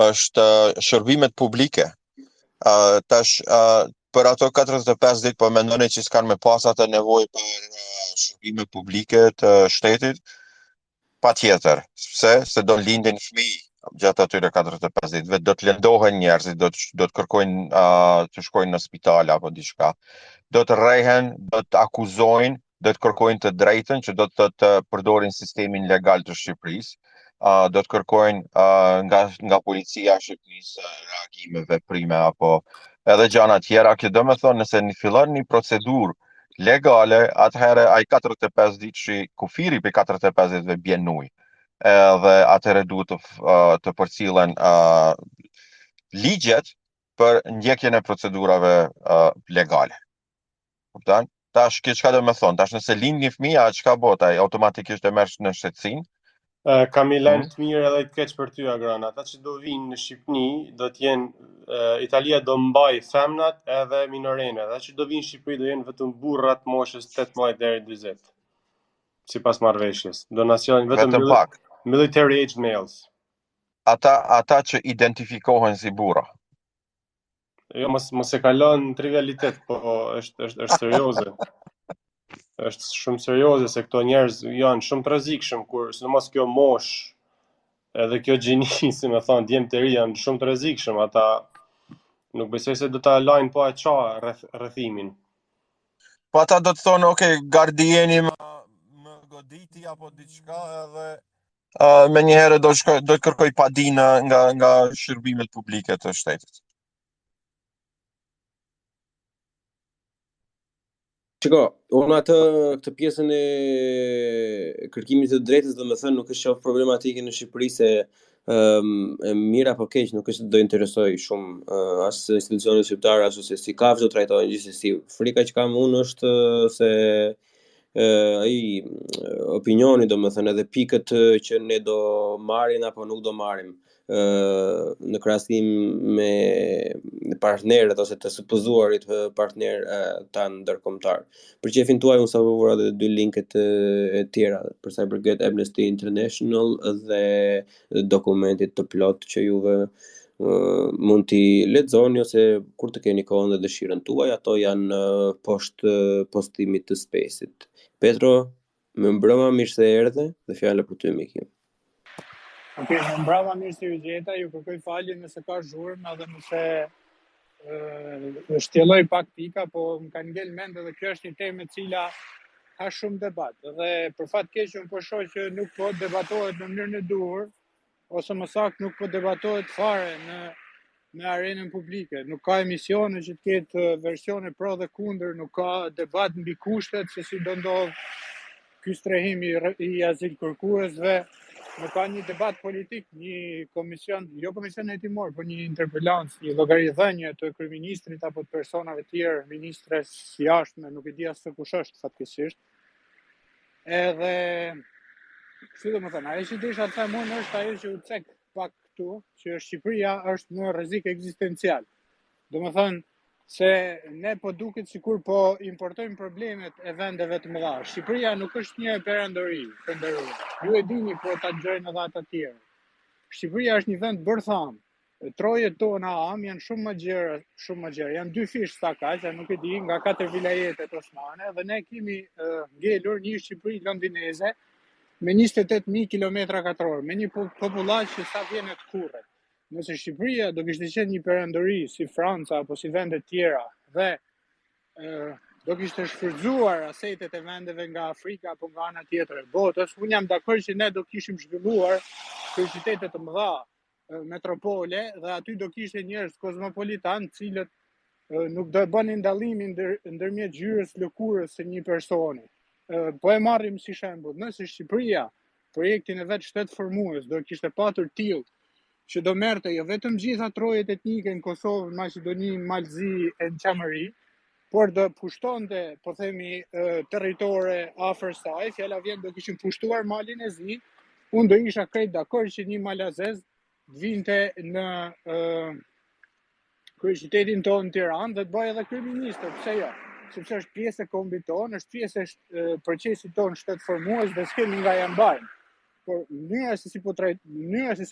është shërbimet publike. Tash për ato 45 ditë po mendoni që s'kan me pas atë nevojë për shërbime publike të shtetit? Patjetër, se do lindin fëmijë, gjatë atyre 45 ditëve, do të lëndohen njerëzit, do të kërkojnë të shkojnë në spital apo diçka. Do të rrehen, do të akuzojnë, do të kërkojnë të drejtën që do të përdorin sistemin legal të Shqipërisë. Do të kërkojnë nga policia e Shqipërisë reagime, veprime apo edhe gjëra tjera. Kjo do të thonë nëse fillon një procedurë legale, atëherë ai 45 ditë kufiri për 45 ditëve bjen ujë. Edhe atëherë duhet të përcillen ligjet për ndjekjen e procedurave legale. Kupton? Tash kjo çka do të thonë? Tash nëse lind një fëmijë, çka bëhet ai? Automatikisht e merr në shtetësinë. Kam i lënë të mirë edhe të keq për ty Agran. Ata që do vinë në Shqipëni do të jenë Italia do mbaj femnat edhe minorenët. Ata që do vinë në Shqipëri do jenë vetëm burrat moshës 18 deri 40. Sipas marrëveshjes. Do nasionin vetëm military age males. Ata që identifikohen si burra. Jo, mos e kalon trivialitet, po është serioze. Është shumë serioze se këto njerëz janë shumë të rrezikshëm kur sidomos kjo mosh edhe kjo gjini, si më thon, djem të ri janë shumë të rrezikshëm, ata nuk besoj se do ta lajnë po aqa rrethimin. Po ata do të thonë, okay, gardieni më goditi apo diçka edhe me njëherë do të kërkoj padina nga shërbimet publike të shtetit. Shiko, unë këtë pjesën e kërkimit të drejtës do të thënë nuk është qoftë problematike në Shqipëri se e mirë apo keq nuk është do interesoj shumë as institucionet shqiptare as ose si kafshë do trajtojnë gjithsesi. Frika që kam unë është se ai opinioni domethënë edhe pikët që ne do marrim apo nuk do marrim në krahasim me partnerët ose të supozuarit partner tan ndërkombëtar. Për çefin tuaj unë sapo vura edhe 2 linket e tjera për sa i përket Amnesty International dhe dokumentit të plot që juve mund t'i lexoni ose kur të keni kohën dhe dëshirën tuaj, ato janë poshtë postimit të Space-it. Petro, më mbrëma mirë se erdhe dhe fjala për ty mikim. Okej, më mbrëma mirë se u gjeta, ju kërkoj falje nëse ka zhurmë edhe nëse shtjelloj pak pika, po më ka ngel mend edhe kjo është një temë e cila ka shumë debat. Dhe për fat keq unë po shoh që nuk po debatohet në mënyrën e duhur, ose më saktë nuk po debatohet fare në arenën publike. Nuk ka emisione që të ketë versione pro dhe kundër, nuk ka debat mbi kushtet se si do ndodh ky strehim i azil kërkuesve, nuk ka një debat politik, një komision, jo komision hetimor, por një interpelancë, një llogaridhënie të kryeministrit apo të personave të tjerë, ministres jashtme, nuk e di as se kush është fatkeqësisht. Edhe si do të thënë, ajo që desha të them unë është ajo që u cek pak këtu, që Shqipëria është në rrezik ekzistencial. Do të thënë se ne po duket sikur po importojmë problemet e vendeve të mëdha. Shqipëria nuk është një perandori, të nderuar. Ju e dini, po ta dëgjojnë edhe ata të tjerë. Shqipëria është një vend bërtham. Trojet tona janë shumë më gjerë. Janë 2 fish sa kaq, nuk e di, nga 4 vilajetet osmane dhe ne kemi ngelur një Shqipëri londineze me 28.000 km2, me një popullacion që sa vjen të kurrë. Nëse Shqipëria do kishte qenë një perandori si Franca apo si vende tjera dhe do kishte shfrytzuar asetet e vendeve nga Afrika apo nga ana tjetër e botës, unë jam dakord që ne do kishim zhvilluar qytete të mëdha, metropole, dhe aty do kishte njerëz kozmopolitan, cilët nuk do bënin dallimin ndërmjet gjyrës lëkurës së një personi. Po e marrim si shembull, nëse Shqipëria projektin e vet shtetformues do kishte patur tillë që do merrte jo vetëm gjitha trojet etnike në Kosovë, Maqedoni, Malzi e në Qamëri, por do pushtonte, po themi, territore afër saj, fjala vjen do kishin pushtuar Malin e Zi, unë do isha krejt dakord që një malazez vinte në kryeqytetin tonë Tiranë dhe të bëjë edhe kryeministër, pse jo? Sepse është pjesë e kombit tonë, është pjesë e procesit tonë shtetformues dhe s'kemi nga ja mbajmë. Por mënyra se si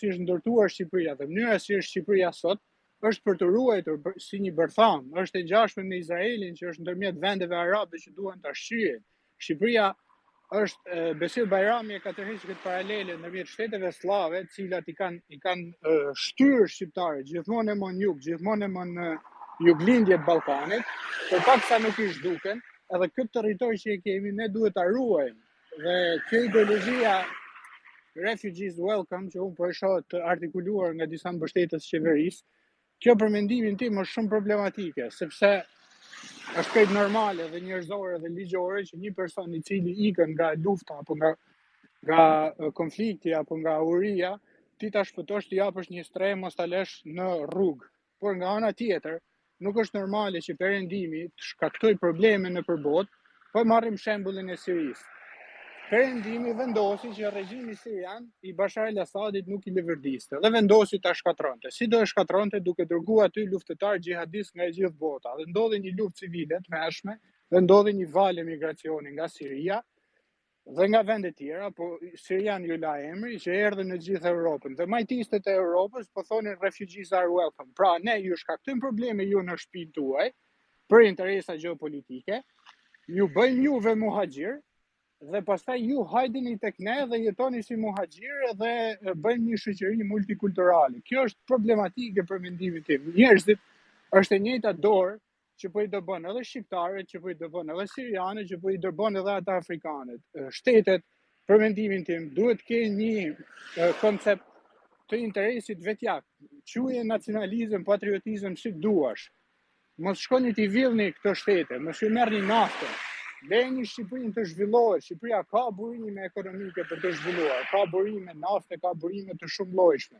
është ndërtuar Shqipëria dhe mënyra si është Shqipëria sot është për të ruajtur si një bërtham, është e ngjashme me Izraelin që është ndërmjet vendeve arabe që duan ta shqyejnë. Shqipëria është Besir Bajrami e ka tërhequr këtë paralele ndërmjet shteteve slave, të cilat i kanë shtyrë shqiptarët gjithmonë më në jug, gjithmonë më në juglindje të Ballkanit, por paksa nuk i zhduken, edhe këtë territor që e kemi ne duhet ta ruajmë. Dhe kjo ideologjia refugees welcome që unë po e shoh të artikuluar nga disa mbështetës qeverisë, kjo për mendimin tim është shumë problematike, sepse është krejt normale dhe njerëzore dhe ligjore që një person i cili ikën nga lufta apo nga konflikti apo nga uria, ti ta shpëtosh të japësh një strehë mos ta lësh në rrugë. Por nga ana tjetër, nuk është normale që Perëndimi të shkaktoj probleme në përbot, po marrim shembullin e Sirisë. Perëndimi vendosi që regjimi sirian i Bashar al-Assadit nuk i lëvërdiste dhe vendosi ta shkatronte. Si do e shkatronte? Duke dërguar aty luftëtar xhihadist nga e gjithë bota. Dhe ndodhi një luftë civile të mëshme, dhe ndodhi një valë migracioni nga Siria dhe nga vende tjera, po Sirian ju la emri që erdhën në gjithë Europën. Dhe majtistet e Europës po thonin refugees are welcome. Pra ne ju shkaktojmë probleme ju në shtëpinë tuaj për interesa gjeopolitike, ju bëjmë juve muhaxhir, dhe pastaj ju hajdini tek ne dhe jetoni si muhaxhir dhe bëjmë një shoqëri multikulturale. Kjo është problematike për mendimin tim. Njerëzit është e njëjta dorë që po i dëbon edhe shqiptarët, që po i dëbon edhe sirianët, që po i dëbon edhe ata afrikanët. Shtetet, për mendimin tim, duhet të kenë një koncept të interesit vetjak. Quaj nacionalizëm, patriotizëm si duash. Mos shkoni t'i villni këto shtete, mos ju merrni naftën. Lejni Shqipërinë të zhvillohet. Shqipëria ka burime ekonomike për të zhvilluar, ka burime nafte, ka burime të shumëllojshme.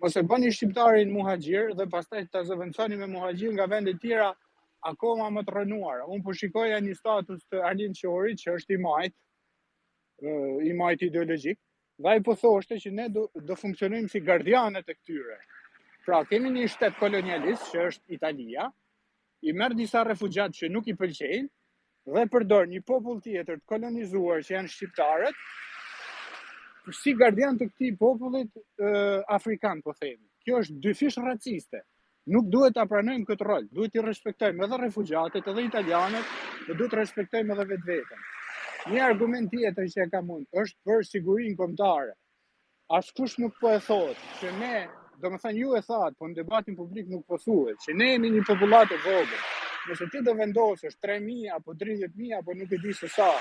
Mos e bëni shqiptarin muhaxhir dhe pastaj ta zëvendësoni me muhaxhir nga vende të tjera akoma më të rënuara. Unë po shikoja një status të Arlind Qorit që është i majt ideologjik, dhe ai po thoshte që ne do funksionojmë si gardianët e këtyre. Pra, kemi një shtet kolonialist që është Italia, i merr disa refugjat që nuk i pëlqejnë dhe përdor një popull tjetër të kolonizuar që janë shqiptarët si gardian të këtij popullit afrikan, po themi. Kjo është dyfish raciste. Nuk duhet ta pranojmë këtë rol. Duhet i respektojmë edhe refugjatët, edhe italianët, dhe duhet të respektojmë edhe vetveten. Një argument tjetër që e kam unë është për sigurinë kombëtare. Askush nuk po e thotë që ne, domethënë ju e thatë, po në debatin publik nuk po thuhet, që ne jemi një popullat e vogël. Nëse ti do vendosësh 3.000 apo 30.000 apo nuk e di se sa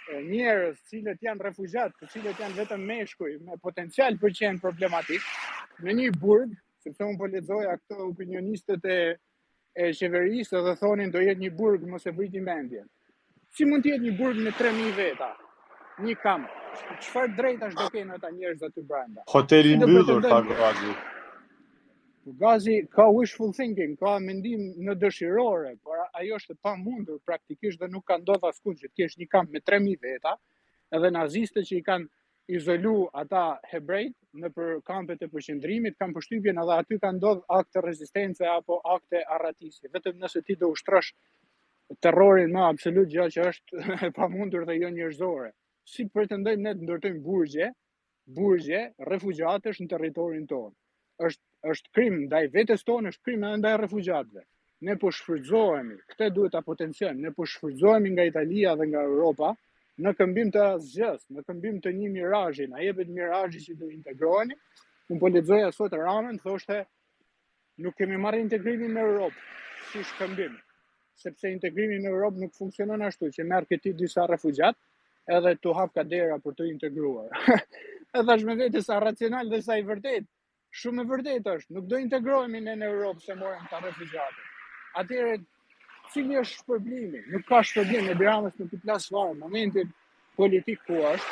njerëz cilët janë refugjat, të cilët janë vetëm meshkuj me potencial për që janë problematik, në një burg, sepse unë po lexoja këto opinionistët e qeverisë dhe thonin do jetë një burg mos e vëjti mendjen. Si mund të jetë një burg me 3.000 veta? Një kamp. Çfarë drejtash do kenë ata njerëz aty brenda? Hoteli mbyllur, tha Gazi. Gazi ka wishful thinking, ka mendim në dëshirore, por ajo është e pamundur praktikisht dhe nuk ka ndodhur askush që të kesh një kamp me 3.000 veta, edhe nazistët që i kanë izolu ata hebrejt në për kampet e përqendrimit, kanë përshtypjen edhe aty kanë ndodhur akte rezistence apo akte arratisje. Vetëm nëse ti do ushtrosh terrorin më absolut, gjë që është e pamundur dhe jo njerëzore. Si pretendojmë ne të ndërtojmë burgje refugjatësh në territorin tonë? Është krim ndaj vetes tonë, është krim edhe ndaj refugjatëve. Ne po shfrytëzohemi, këtë duhet ta potenciojmë. Ne po shfrytëzohemi nga Italia dhe nga Europa në këmbim të asgjës, në këmbim të një mirazhi, na jepet mirazhi që do integroheni. Unë po lexoja sot Ramën, thoshte nuk kemi marrë integrimin në Europë si shkëmbim, sepse integrimi në Europë nuk funksionon ashtu, që merr këti disa refugjat edhe tu hap kadera për të integruar. Edhe thash me vete sa racional dhe sa i vërtet. Shumë e vërtet është, nuk do integrohemi ne në Europë se morëm ta refugjatët. Atëherë, cili është shpërblimi? Nuk ka shpërblim, Edi Ramës nuk i plas fare, momentin politik ku është,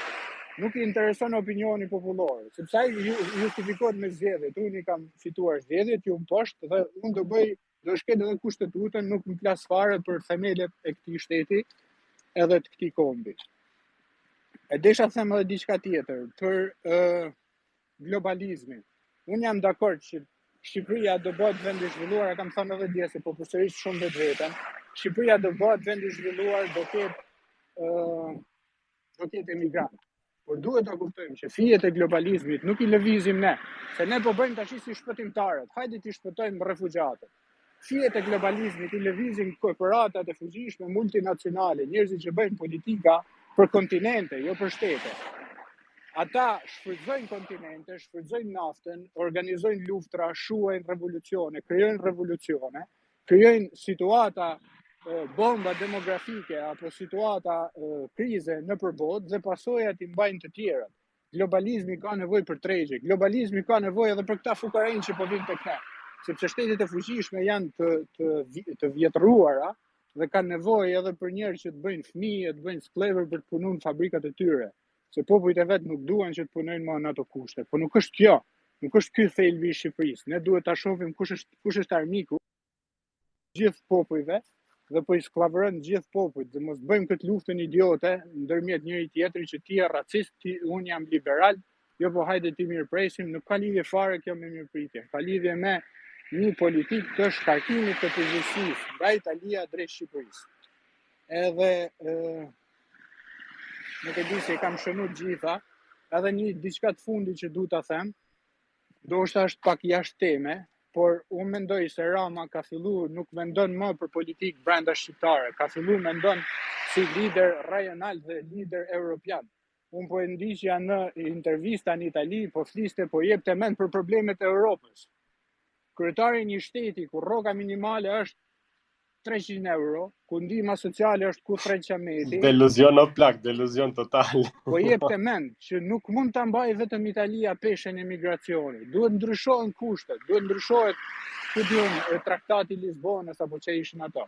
nuk i intereson opinioni popullor, sepse ai justifikohet me zgjedhjet. Unë i kam fituar zgjedhjet, ju më poshtë dhe unë do shkel edhe kushtetutën, nuk më plas fare për themelet e këtij shteti edhe të këtij kombi. E desha të them edhe diçka tjetër për globalizmin. Unë jam dakord që Shqipëria do bëhet vend i zhvilluar, e kam thënë edhe dje se po përsëris shumë vetveten. Shqipëria do bëhet vend i zhvilluar, do ketë emigrant. Por duhet ta kuptojmë që fijet e globalizmit nuk i lëvizim ne, se ne po bëjmë tash si shpëtimtarët. Hajde ti shpëtojmë refugjatët. Fijet e globalizmit i lëvizin korporatat e fuqishme multinacionale, njerëzit që bëjnë politika për kontinente, jo për shtete. Ata shfrytëzojnë kontinente, shfrytëzojnë naftën, organizojnë luftra, shuajnë revolucione, krijojnë situata bomba demografike apo situata krize në përbot dhe pasojat i mbajnë të tjerat. Globalizmi ka nevojë për tregje, globalizmi ka nevojë edhe për këta fukarejnë që po vinë tek ne, sepse shtetet e fuqishme janë të vjetruara dhe kanë nevojë edhe për njerëz që të bëjnë fëmijë, të bëjnë sklever për të punuar në fabrikat e tyre. Se popujt e vet nuk duan që të punojnë më në ato kushte. Po nuk është kjo, nuk është ky thelbi i Shqipërisë. Ne duhet ta shohim kush është armiku gjithë popujve dhe po i sklavëron gjithë popujt. Dhe mos bëjmë këtë luftën idiote ndërmjet njëri tjetrit që ti je racist, unë jam liberal, jo po hajde ti mirëpresim, nuk ka lidhje fare kjo me mirëpritje. Ka lidhje me një politikë të shkarkimit të përgjegjësisë nga Italia drejt Shqipërisë. Edhe nuk e di se kam shënuar gjitha, edhe një diçka të fundit që du ta them, ndoshta është pak jashtë teme, por unë mendoj se Rama ka filluar nuk mendon më për politikë brenda shqiptare, ka filluar mendon si lider rajonal dhe lider europian. Unë po e ndiqja në intervista në Itali, po fliste, po jepte mend për problemet e Europës. Kryetari i një shteti ku rroga minimale është 300 euro, ku ndihma sociale është ku 300 meti. Deluzion o plak, deluzion total. Po jepte mend që nuk mund ta mbajë vetëm Italia peshën e migracionit. Duhet ndryshohen kushtet, duhet ndryshohet traktati i Lisbonës apo çfarë ishin ato.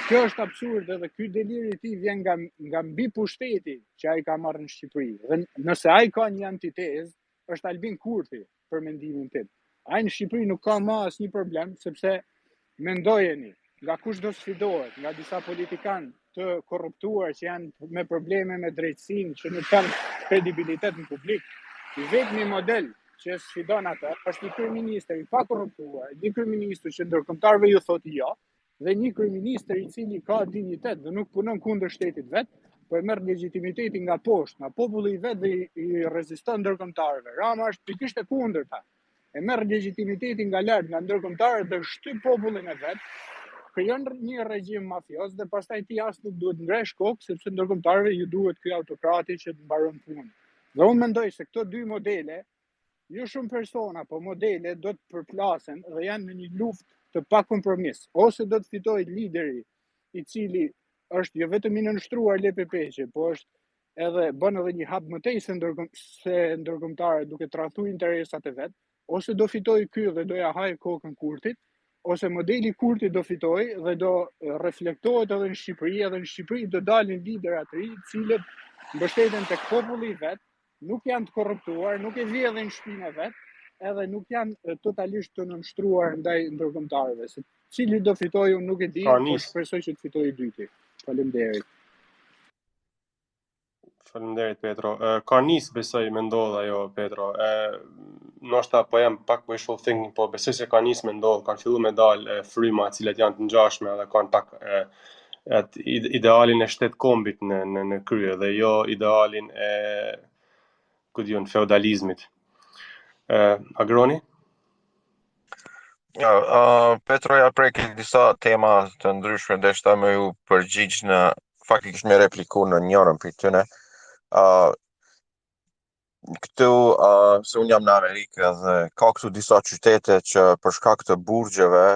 Kjo është absurd edhe ky delir i tij vjen nga mbi pushteti që ai ka marrë në Shqipëri. Dhe nëse ai ka një antitezë, është Albin Kurthi për mendimin tim. Ai në Shqipëri nuk ka më asnjë problem sepse mendojeni nga kush do sfidohet, nga disa politikanë të korruptuar që janë me probleme me drejtësinë, që nuk kanë kredibilitet në publik. I vetmi model që sfidon ata është një kryeministër i pakorruptuar, një kryeministër që ndërkombëtarëve ju thotë jo, dhe një kryeministër i cili ka dinjitet dhe nuk punon kundër shtetit vet, po e merr legitimitetin nga poshtë, nga populli i vet dhe i reziston ndërkombëtarëve. Rama është pikërisht e kundërta. E merr legitimitetin nga lart, nga ndërkombëtarët dhe shtyp popullin e vet, krijon një regjim mafios dhe pastaj ti as nuk duhet ngresh kokë sepse ndërkombëtarëve ju duhet ky autokrati që të mbaron punën. Dhe unë mendoj se këto dy modele, jo shumë persona, po modele do të përplasen dhe janë në një luftë të pa kompromis. Ose do të fitojë lideri i cili është jo vetëm i nënshtruar LPP-qe, po është edhe bën edhe një hap më tej se ndërkombëtarët duke tradhtuar interesat e vet, ose do fitojë ky dhe do ja hajë kokën Kurtit, ose modeli Kurti do fitojë dhe do reflektohet edhe në Shqipëri, edhe në Shqipëri do dalin lidera të rinj, të cilët mbështeten tek populli i vet, nuk janë të korruptuar, nuk e vjedhin shtëpinë e vet, edhe nuk janë totalisht të nënshtruar ndaj ndërkombëtarëve. Se cili do fitojë unë nuk e di, por shpresoj që të fitojë i dyti. Faleminderit. Faleminderit Petro. Ka nis besoj me ndodh ajo Petro. Ndoshta po jam pak wishful thinking, po besoj se ka nis me ndodh, kanë filluar me dal fryma të cilat janë të ngjashme dhe kanë pak idealin e shtet kombit në krye dhe jo idealin e feudalizmit. Agroni? Petro ja preki disa tema të ndryshme, deshta me ju përgjigj në faktikisht me repliku në njërën për tëne. Këtu, se unë jam në Amerikë dhe ka këtu disa qytete që për shkak të burgjeve,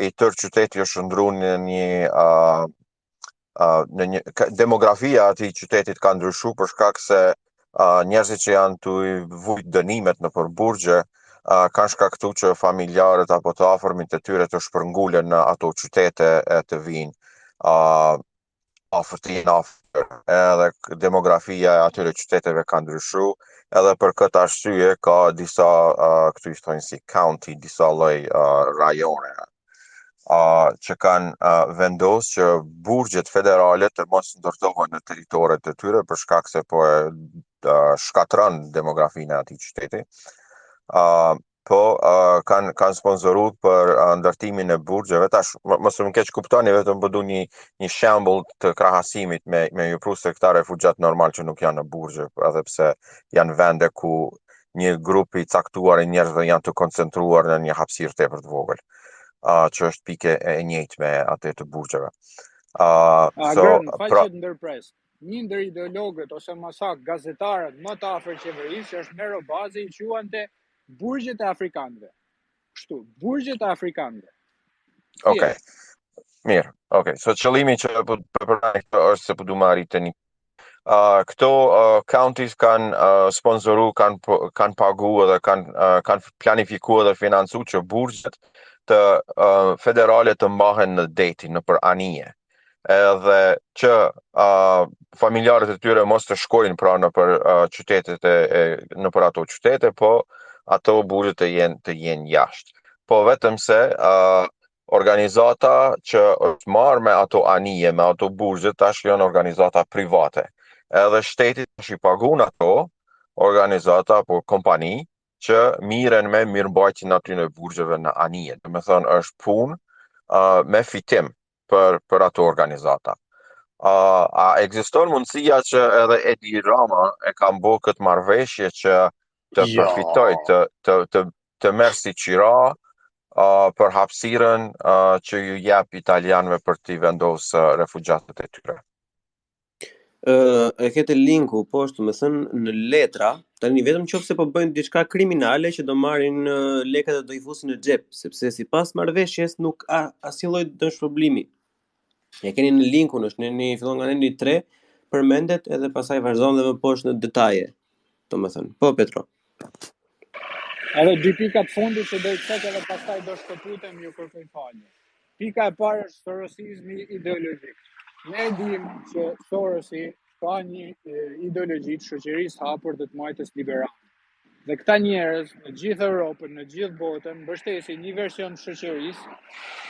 i tërë qyteti është ndru në një demografia ati qytetit ka ndryshu për shkak se njerëzit që janë të vujt dënimet në për burgje, kanë shkaktu që familjarët apo të afërmit të tyre të shpërngullen në ato qytete të vinë. Edhe demografia e atyre qyteteve ka ndryshu, edhe për këtë arsye ka disa këtu i thojnë si county, disa lloj rajone që kanë vendos që burgjet federale të mos ndërtohen në teritoret të tyre për shkak se po e shkatron demografinë e atij qyteti. Po kanë sponsoruar për ndërtimin e burgjeve. Tash mos më keq kuptoni, vetëm po du një shembull të krahasimit me ju pru se këta refugjat normal që nuk janë në burgje, edhe pse janë vende ku një grup i caktuar e njerëzve janë të koncentruar në një hapësirë tepër të vogël, që është pike e njëjtë me atë të burgjeve. Grën, falë që të ndërpres. Një ndër ideologët ose më saktë gazetarët më të afër qeverisë që është Mero Bazi i quante burgjet e afrikanëve. Kështu, burgjet e afrikanëve. Okej. Mirë. Okej. So qëllimi që po përpërani këto është se po du marri tani. Këto counties kanë sponsoru, kanë pagu edhe kanë planifiku edhe financu që burgjet të federale të mbahen në deti, në për anije. Edhe që familjarët e tyre mos të shkojnë pra në për qytetet në për ato qytete, po ato burgjet të jenë jashtë. Po vetëm se organizata që është marrë me ato anije, me ato burgjet, tash janë organizata private. Edhe shteti tash i pagun ato organizata apo kompani që miren me mirëmbajtjen aty në burgjeve në anije. Do të thonë është punë me fitim për ato organizata. A ekziston mundësia që edhe Edi Rama e ka bë këtë marrëveshje që të përfitoj, të merr si qira për hapësirën që ju jep italianëve për t'i vendosë refugjatët e tyre? E kete linku poshtë, më thënë në letra, tani vetëm qoftë se po bëjnë diçka kriminale që do marrin lekët dhe do i fusin në xhep, sepse sipas marrëveshjes nuk asnjë lloj dësh problemi. E keni në linkun, është fillon nga neni 3, përmendet edhe pastaj vazhdon dhe më poshtë në detaje. Domethënë, po Petro. Edhe 2 pikat fundit që do i cek edhe pastaj do shkëputem ju kërkoj falje. Pika e parë është sorosizmi ideologjik. Ne dim që Sorosi ka një ideologji të shoqërisë hapur dhe të majtës liberale. Dhe këta njerëz në gjithë Europën, në gjithë botën, mbështesin një version të shoqërisë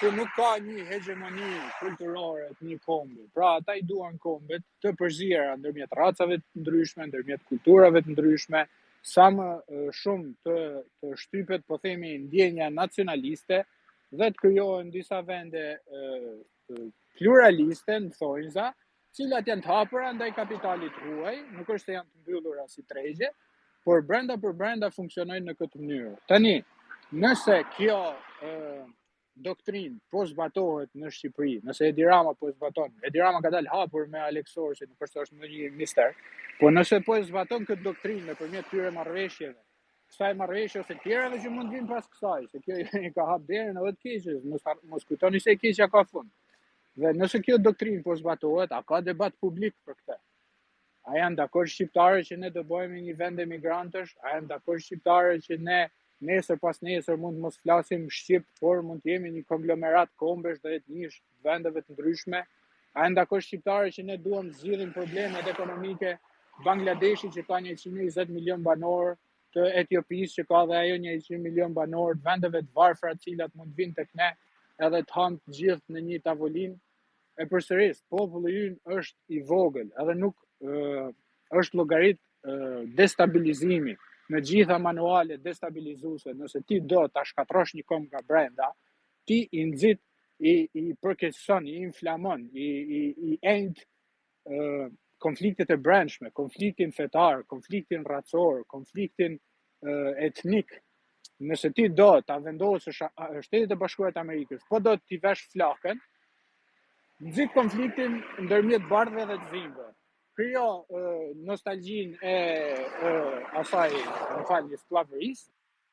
që nuk ka një hegemoni kulturore të një kombi. Pra ata i duan kombet të përzira ndërmjet racave të ndryshme, ndërmjet kulturave të ndryshme, sa më shumë të shtypet, po themi, ndjenja nacionaliste dhe të krijohen disa vende pluraliste në thonjza, cilat janë të hapura ndaj kapitalit huaj, nuk është se janë të mbyllura si tregje, por brenda për brenda funksionojnë në këtë mënyrë. Tani, nëse kjo doktrinë po zbatohet në Shqipëri, nëse Edi Rama po zbaton, Edi Rama ka dalë hapur me Alex Sorsi, nuk është një mister, po nëse po zbaton këtë doktrinë nëpërmjet këtyre marrëveshjeve, kësaj marrëveshje ose tjerave që mund vinë pas kësaj, se kjo i ka hap derën edhe të keqes, mos kujtoni se e keqja ka fund. Dhe nëse kjo doktrinë po zbatohet, a ka debat publik për këtë? A janë dakord shqiptarët që ne do bëhemi një vend emigrantësh? A janë dakord shqiptarët që ne nesër pas nesër mund mos flasim shqip, por mund të jemi një konglomerat kombesh dhe etnish të vendeve të ndryshme? A janë dakord shqiptarët që ne duam të zgjidhim problemet ekonomike Bangladeshit që ka 120 milion banor, të Etiopisë që ka dhe ajo 100 milion banor, të vendeve të varfra të cilat mund vinë tek ne edhe të hanë të gjithë në një tavolinë? E përsëris, populli ynë është i vogël, edhe nuk është llogarit destabilizimi në gjitha manualet destabilizuese. Nëse ti do ta shkatrosh një kom nga brenda, ti i nxit, i përkeqëson, i inflamon, i end konfliktet e brendshme, konfliktin fetar, konfliktin racor, konfliktin etnik. Nëse ti do ta vendosësh Shtetet e Bashkuara të Amerikës, po do t'i vesh flakën, nxit konfliktin ndërmjet bardhëve dhe të dhimbëve. Krijo nostalgjinë e asaj, më falni, skllavërisë,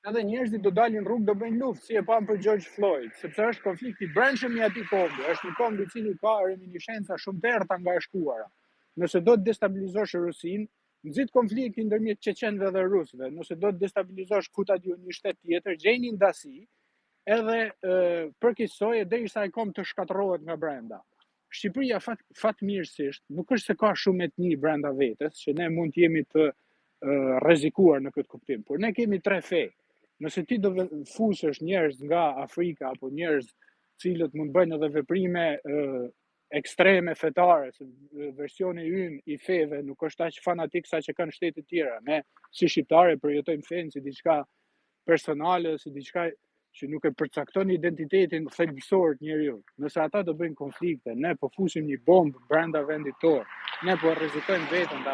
edhe njerëzit do dalin rrugë, do bëjnë luftë, si e pam për George Floyd, sepse është konflikti brendshëm i atij kombi, është një komb i cili ka reminiscenca shumë të errta nga e shkuara. Nëse do të destabilizosh Rusinë, nxit konfliktin ndërmjet çeçenëve dhe rusëve. Nëse do të destabilizosh një shtet tjetër, gjej një ndasi edhe përkeqësoje derisa ai komb të shkatërrohet nga brenda. Shqipëria fatmirësisht nuk është se ka shumë etni brenda vetes, që ne mund të jemi të rrezikuar në këtë kuptim, por ne kemi 3 fe. Nëse ti do fusësh njerëz nga Afrika apo njerëz cilët mund bëjnë edhe veprime ekstreme fetare, se versioni ynë i feve nuk është aq fanatik sa që kanë shtete tjera. Ne si shqiptarë përjetojmë fen si diçka personale, si diçka që nuk e përcakton identitetin thelbësor të njeriu. Nëse ata do bëjnë konflikte, ne po fusim një bombë brenda vendit tonë, ne po rrezikojmë veten, dhe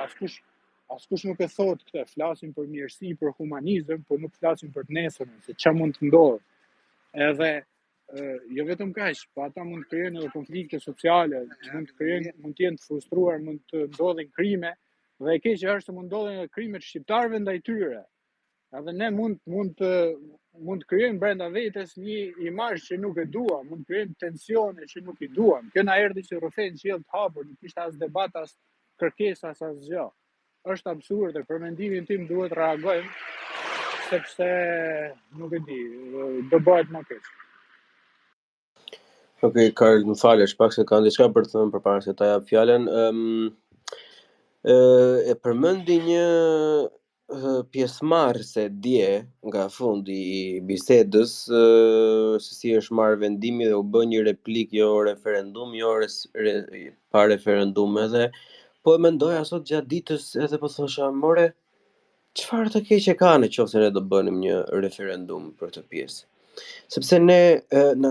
askush nuk e thot këtë, flasim për mirësi, për humanizëm, por nuk flasim për të nesërmen, se ç'a mund të ndodhë. Edhe jo vetëm kaq, po ata mund të krijojnë edhe konflikte sociale, mund të jenë të frustruar, mund të ndodhin krime, dhe e keqja është se mund ndodhin edhe krime të shqiptarëve ndaj tyre. Edhe ne mund të krijojmë brenda vetes një imazh që nuk e duam, mund të krijojmë tensione që nuk i duam. Kjo na erdhi që rrethejnë qiell të hapur, nuk ishte as debat, as kërkesa, as asgjë. Është absurde, për mendimin tim duhet reagojmë, sepse nuk e di, do bëhet më keq. Okej, Karl, më falësh, pak se kanë diçka për të thënë përpara se ta jap fjalën. E përmendi një pjesëmarrëse dje nga fundi i bisedës, se si është marrë vendimi dhe u bë një replikë jo referendum, pa referendum edhe, po e mendoja sot gjatë ditës edhe po thosha, more, çfarë të keqe ka nëse ne do bënim një referendum për këtë pjesë? Sepse ne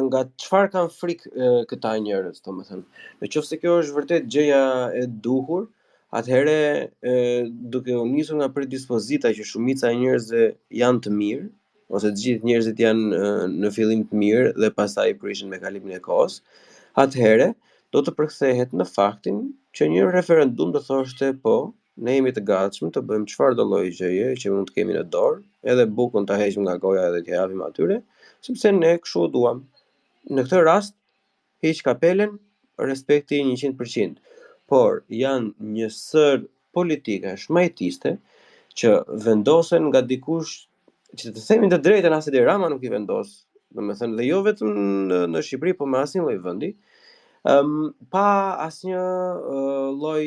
nga çfarë kanë frikë këta njerëz, domethënë. Nëse kjo është vërtet gjëja e duhur, atëherë duke u nisur nga predispozita që shumica e njerëzve janë të mirë, ose të gjithë njerëzit janë në fillim të mirë dhe pastaj prishin me kalimin e kohës, atëherë do të përkthehet në faktin që një referendum do thoshte po, ne jemi të gatshëm të bëjmë çfarëdo lloj gjëje që mund të kemi në dorë, edhe bukën ta heqim nga goja dhe t'ia japim atyre, sepse ne kështu duam. Në këtë rast, hiq kapelen, respekti 100%. Por janë një sër politike shmajtiste që vendosen nga dikush që të themin të drejtën as Edi Rama nuk i vendos, domethënë dhe jo vetëm në Shqipëri, po me asnjë lloj vendi. Pa asnjë lloj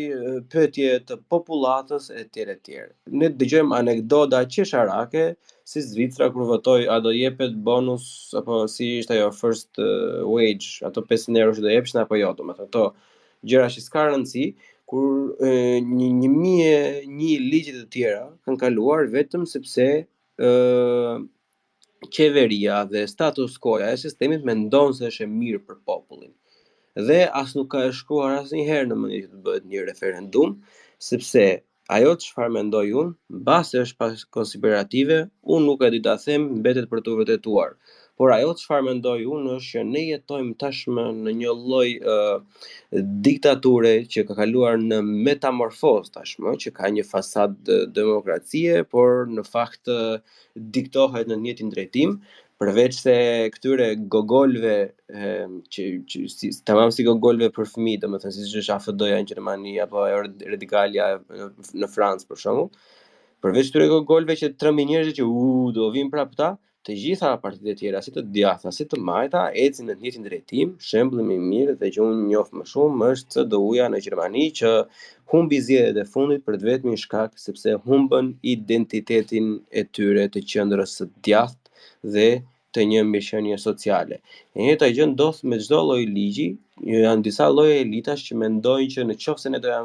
pyetje të popullatës etj. Ne dëgjojmë anekdota qesharake si Zvicra kur votoi a do jepet bonus apo si ishte ajo first wage, ato 500 euro që do jepshin apo jo, domethënë ato gjëra që s'ka rëndësi, kur 1001 ligje të tjera kanë kaluar vetëm sepse qeveria dhe status quo-ja e sistemit mendon se është e mirë për popullin. Dhe as nuk ka shkuar asnjëherë në mendje që të bëhet një referendum, sepse ajo çfarë mendoj unë, mbase është pas konspirative, unë nuk e di ta them, mbetet për të vërtetuar. Por ajo çfarë mendoj unë është që ne jetojmë tashmë në një lloj diktature që ka kaluar në metamorfozë tashmë, që ka një fasadë demokracie, por në fakt diktohet në të njëjtin drejtim. Përveç se këtyre gogolve që tamam si gogolve për fëmijë, domethënë siç është AFD-ja në Gjermani apo Radikalja në Francë për shembull. Përveç këtyre gogolve që 3.000 njerëz që do vinë prapë ta, të gjitha partitë e tjera, si të djatha, si të majta, ecin në të njëjtin drejtim. Shembulli më i mirë dhe që unë njoh më shumë është CDU-ja në Gjermani që humbi zgjedhjet e fundit për të vetmin shkak sepse humbën identitetin e tyre të qendrës së djathtë dhe të një mirëqenie sociale. E njëjta gjë ndodh me çdo lloj ligji, janë disa lloje elitash që mendojnë që nëse ne do ja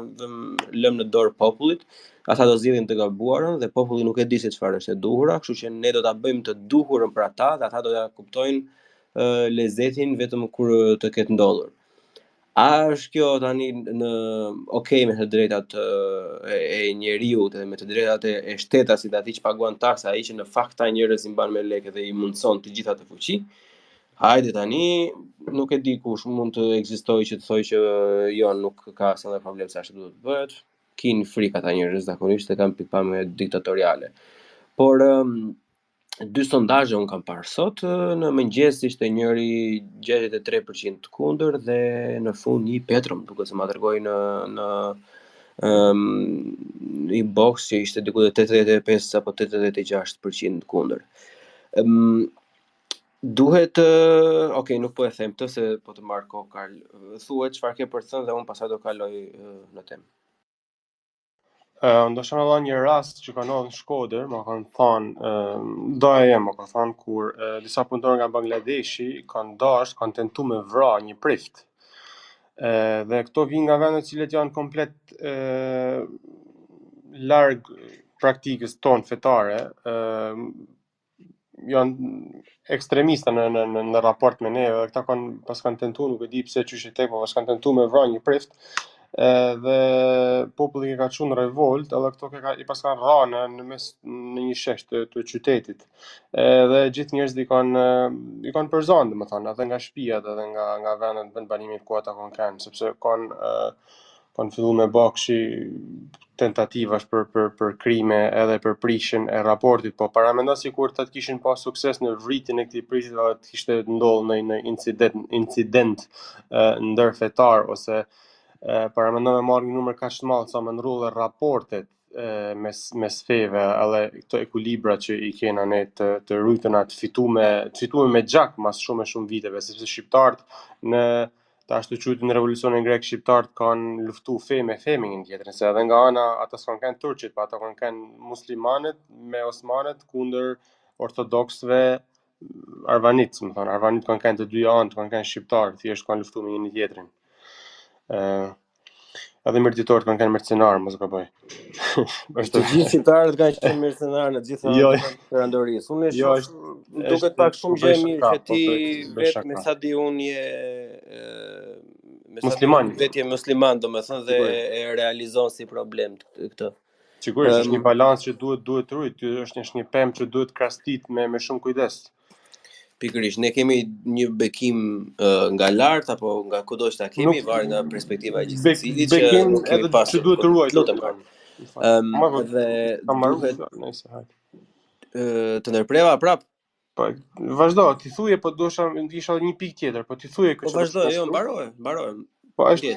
lëmë në dorë popullit, ata do zgjidhin të gabuarën dhe populli nuk e di se çfarë është e duhura, kështu që ne do ta bëjmë të duhurën për ata dhe ata do ja kuptojnë lezetin vetëm kur të ketë ndodhur. A është kjo tani në okay me të drejtat e njeriut dhe me të drejtat e shtetasit, atij që paguan taksa, ai që në fakt ta njerëz i mban me lekë dhe i mundson të gjitha të fuqi? Hajde tani, nuk e di kush mund të ekzistojë që të thojë që jo, nuk ka asnjë problem se ashtu duhet të bëhet. Kin frikë ata njerëz zakonisht e kanë pikpamje diktatoriale. Por dy sondazhe un kam parë sot, në mëngjes ishte njëri 63% kundër dhe në fund një Petro, duke se ma dërgoi në inbox që ishte diku te 85 apo 86% kundër. Duhet, okay, nuk po e them këtë se po të marr kohë, Karl. Thuaj çfarë ke për të thënë dhe un pastaj do kaloj në temë. Ndoshta më dha një rast që kanë ndodhur në Shkodër, më kanë thënë, doja jem, më kanë thënë kur disa punëtorë nga Bangladeshi kanë tentuar me vrarë një prift. Dhe këto vijnë nga vende të cilat janë komplet larg praktikës tonë fetare, janë ekstremista në raport me ne, dhe këta kanë tentuar, nuk e di pse çysh e tek, po kanë tentuar me vrarë një prift. Dhe populli ka çuar në revolt, edhe këto i pas kanë rënë në një shesh të qytetit. Dhe gjithë njerëzit i kanë përzon, domethënë, edhe nga shtëpiat, edhe nga vendet vend banimit ku ata kanë, sepse kanë filluar me bakshi tentativash për krime edhe për prishjen e raportit, po paramendo sikur ta kishin pas sukses në vritjen e këtij prisi, dhe të kishte ndodhur në incident ndërfetar, ose paramendo me marrë një numër kaq të madh sa më ndrrullë raportet mes feve, edhe këto ekuilibra që i kena ne të rujtëna të fitume me gjak mas shumë e shumë viteve, sepse shqiptarët tash të quajtur në revolucionin grek, shqiptarët kanë luftu fe me një tjetrin, se edhe nga ana ata s'kan kanë turqit, pa ata kanë muslimanët me osmanët kundër ortodoksëve arvanit, më thonë, arvanit kanë të dy anë, kanë shqiptarë, thjesht kanë luftu me një tjetrin. Edhe mirëtitorët kanë mercenarë, mos gaboj. Të gjithë shqiptarët kanë qenë mercenarë në gjitha perandorisë. Unë duket pak shumë gjë mirë që ti vetë me sa di unë musliman, vetë je musliman, domethënë, dhe e realizon si problem këtë. Sigurisht është një balancë që duhet rrit, është një pemë që duhet krastit me shumë kujdes. Pikërisht, ne kemi një bekim nga lart apo nga kudo që ta kemi, varet nga perspektiva e gjithë secilit, që nuk kemi pasur. Që duhet të ruajtur. Dhe të ndërpreva prap. Po vazhdo, ti thuje, po isha një pikë tjetër, po ti thuje këtë. Po vazhdo, jo, mbaroj. Po është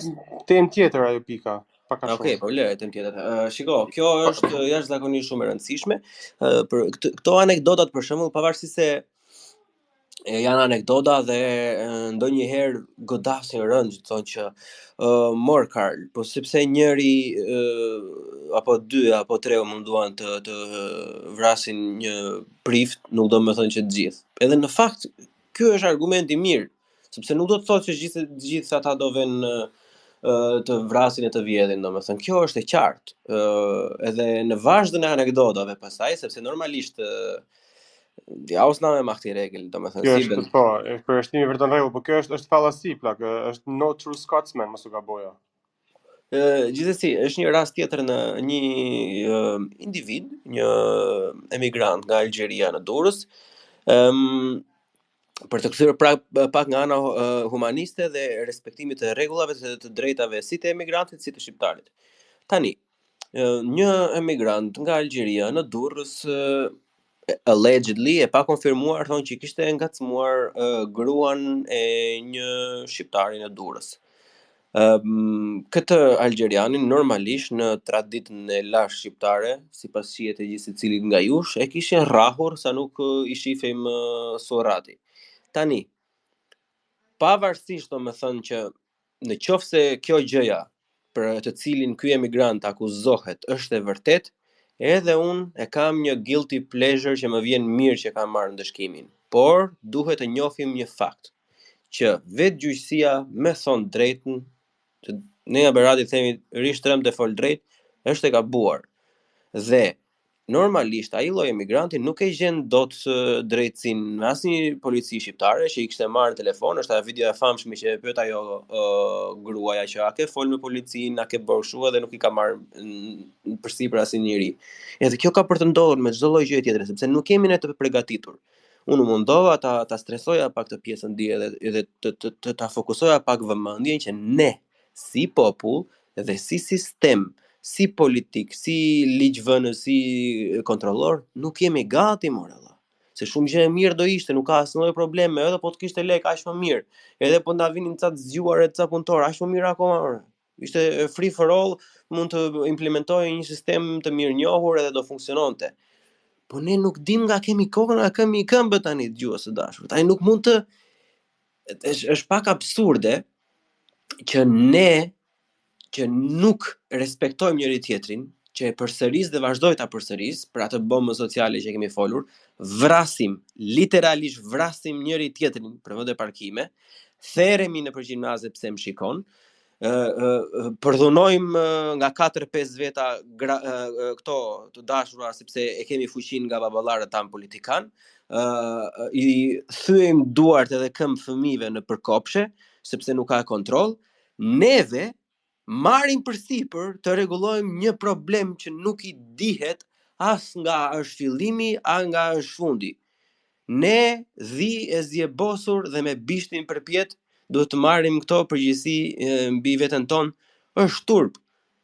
temë tjetër ajo pika. Okej, po lere temë tjetër. Shiko, kjo është jashtëzakonisht shumë e rëndësishme. Për këto anekdotat, për shembull, pavarësisht se janë anekdota dhe ndonjëherë godasin rënd, thonë që mor Karl, po sepse njëri apo dy apo tre munduan të vrasin një prift, nuk do të thonë që të gjithë. Edhe në fakt ky është argument i mirë, sepse nuk do të thotë që gjithë ata do vënë të vrasin e të vjedhin, domethënë kjo është e qartë. Edhe në vazhdën e anekdotave pastaj, sepse normalisht ja osna me mahti regel, domethënë si bën. Po, për shtimi vërtet rregull, po kjo është fallasi plak, është no true Scotsman, mos u gaboja. Gjithsesi, është një rast tjetër në një individ, një emigrant nga Algjeria në Durrës, për të kthyer pak nga ana humaniste dhe respektimit të rregullave të drejtave si të emigrantit si të shqiptarit. Tani, një emigrant nga Algjeria në Durrës allegedly e pa konfirmuar thonë që kishte ngacmuar gruan e një shqiptari në Durrës. Këtë algjerianin normalisht në traditën e lashtë shqiptare, sipas shihet e gjithë secilit nga jush, e kishin rrahur sa nuk i shifej më surrati. Tani, pavarësisht domethënë që në qoftë se kjo gjëja për të cilin ky emigrant akuzohet është e vërtet, edhe unë e kam një guilty pleasure që më vjen mirë që kam marrë ndëshkimin. Por duhet të njohim një fakt, që vetë gjyqësia me thon drejtën, që ne nga Berati themi rish trem të fol drejt, është e gabuar. Dhe normalisht ai lloj emigranti nuk e gjen dot drejtësinë në asnjë polici shqiptare që i kishte marrë telefon, është ajo video e famshme që e pyet ajo gruaja që a ke fol me policinë, a ke bërë kështu, dhe nuk i ka marrë përsipër asnjëri. Edhe kjo ka për të ndodhur me çdo lloj gjëje tjetër, sepse nuk kemi ne të përgatitur. Unë mundova ta stresoja pak të pjesën dje edhe ta fokusoja pak vëmendjen që ne si popull dhe si sistem, si politik, si ligjvënës, si kontrollor, nuk jemi gati moralla. Se shumë gjë e mirë do ishte, nuk ka asnjë problem, edhe po të kishte lek aq më mirë. Edhe po na vinin ca të zgjuar e ca punëtor, aq më mirë akoma. Ishte free for all, mund të implementojë një sistem të mirënjohur edhe do funksiononte. Po ne nuk dim nga kemi kokën, nga kemi këmbë tani dëgjues së dashur. Tani nuk mund të është pak absurde që ne që nuk respektojmë njëri tjetrin, që e përsëris dhe vazhdoj ta përsëris për atë bombën sociale që kemi folur, literalisht vrasim njëri tjetrin për vende parkime, theremi në gjimnaze pse më shikon, përdhunojmë nga 4-5 veta këto të dashura sepse e kemi fuqinë nga baballarët tan politikan, i thyejmë duart edhe këmbë fëmijëve në përkopshe sepse nuk ka kontroll. Neve marrim përsipër të rregullojmë një problem që nuk i dihet as nga është fillimi, as nga është fundi. Ne e zjebosur dhe me bishtin përpjet, do të marrim këto përgjegjësi mbi veten tonë, është turp.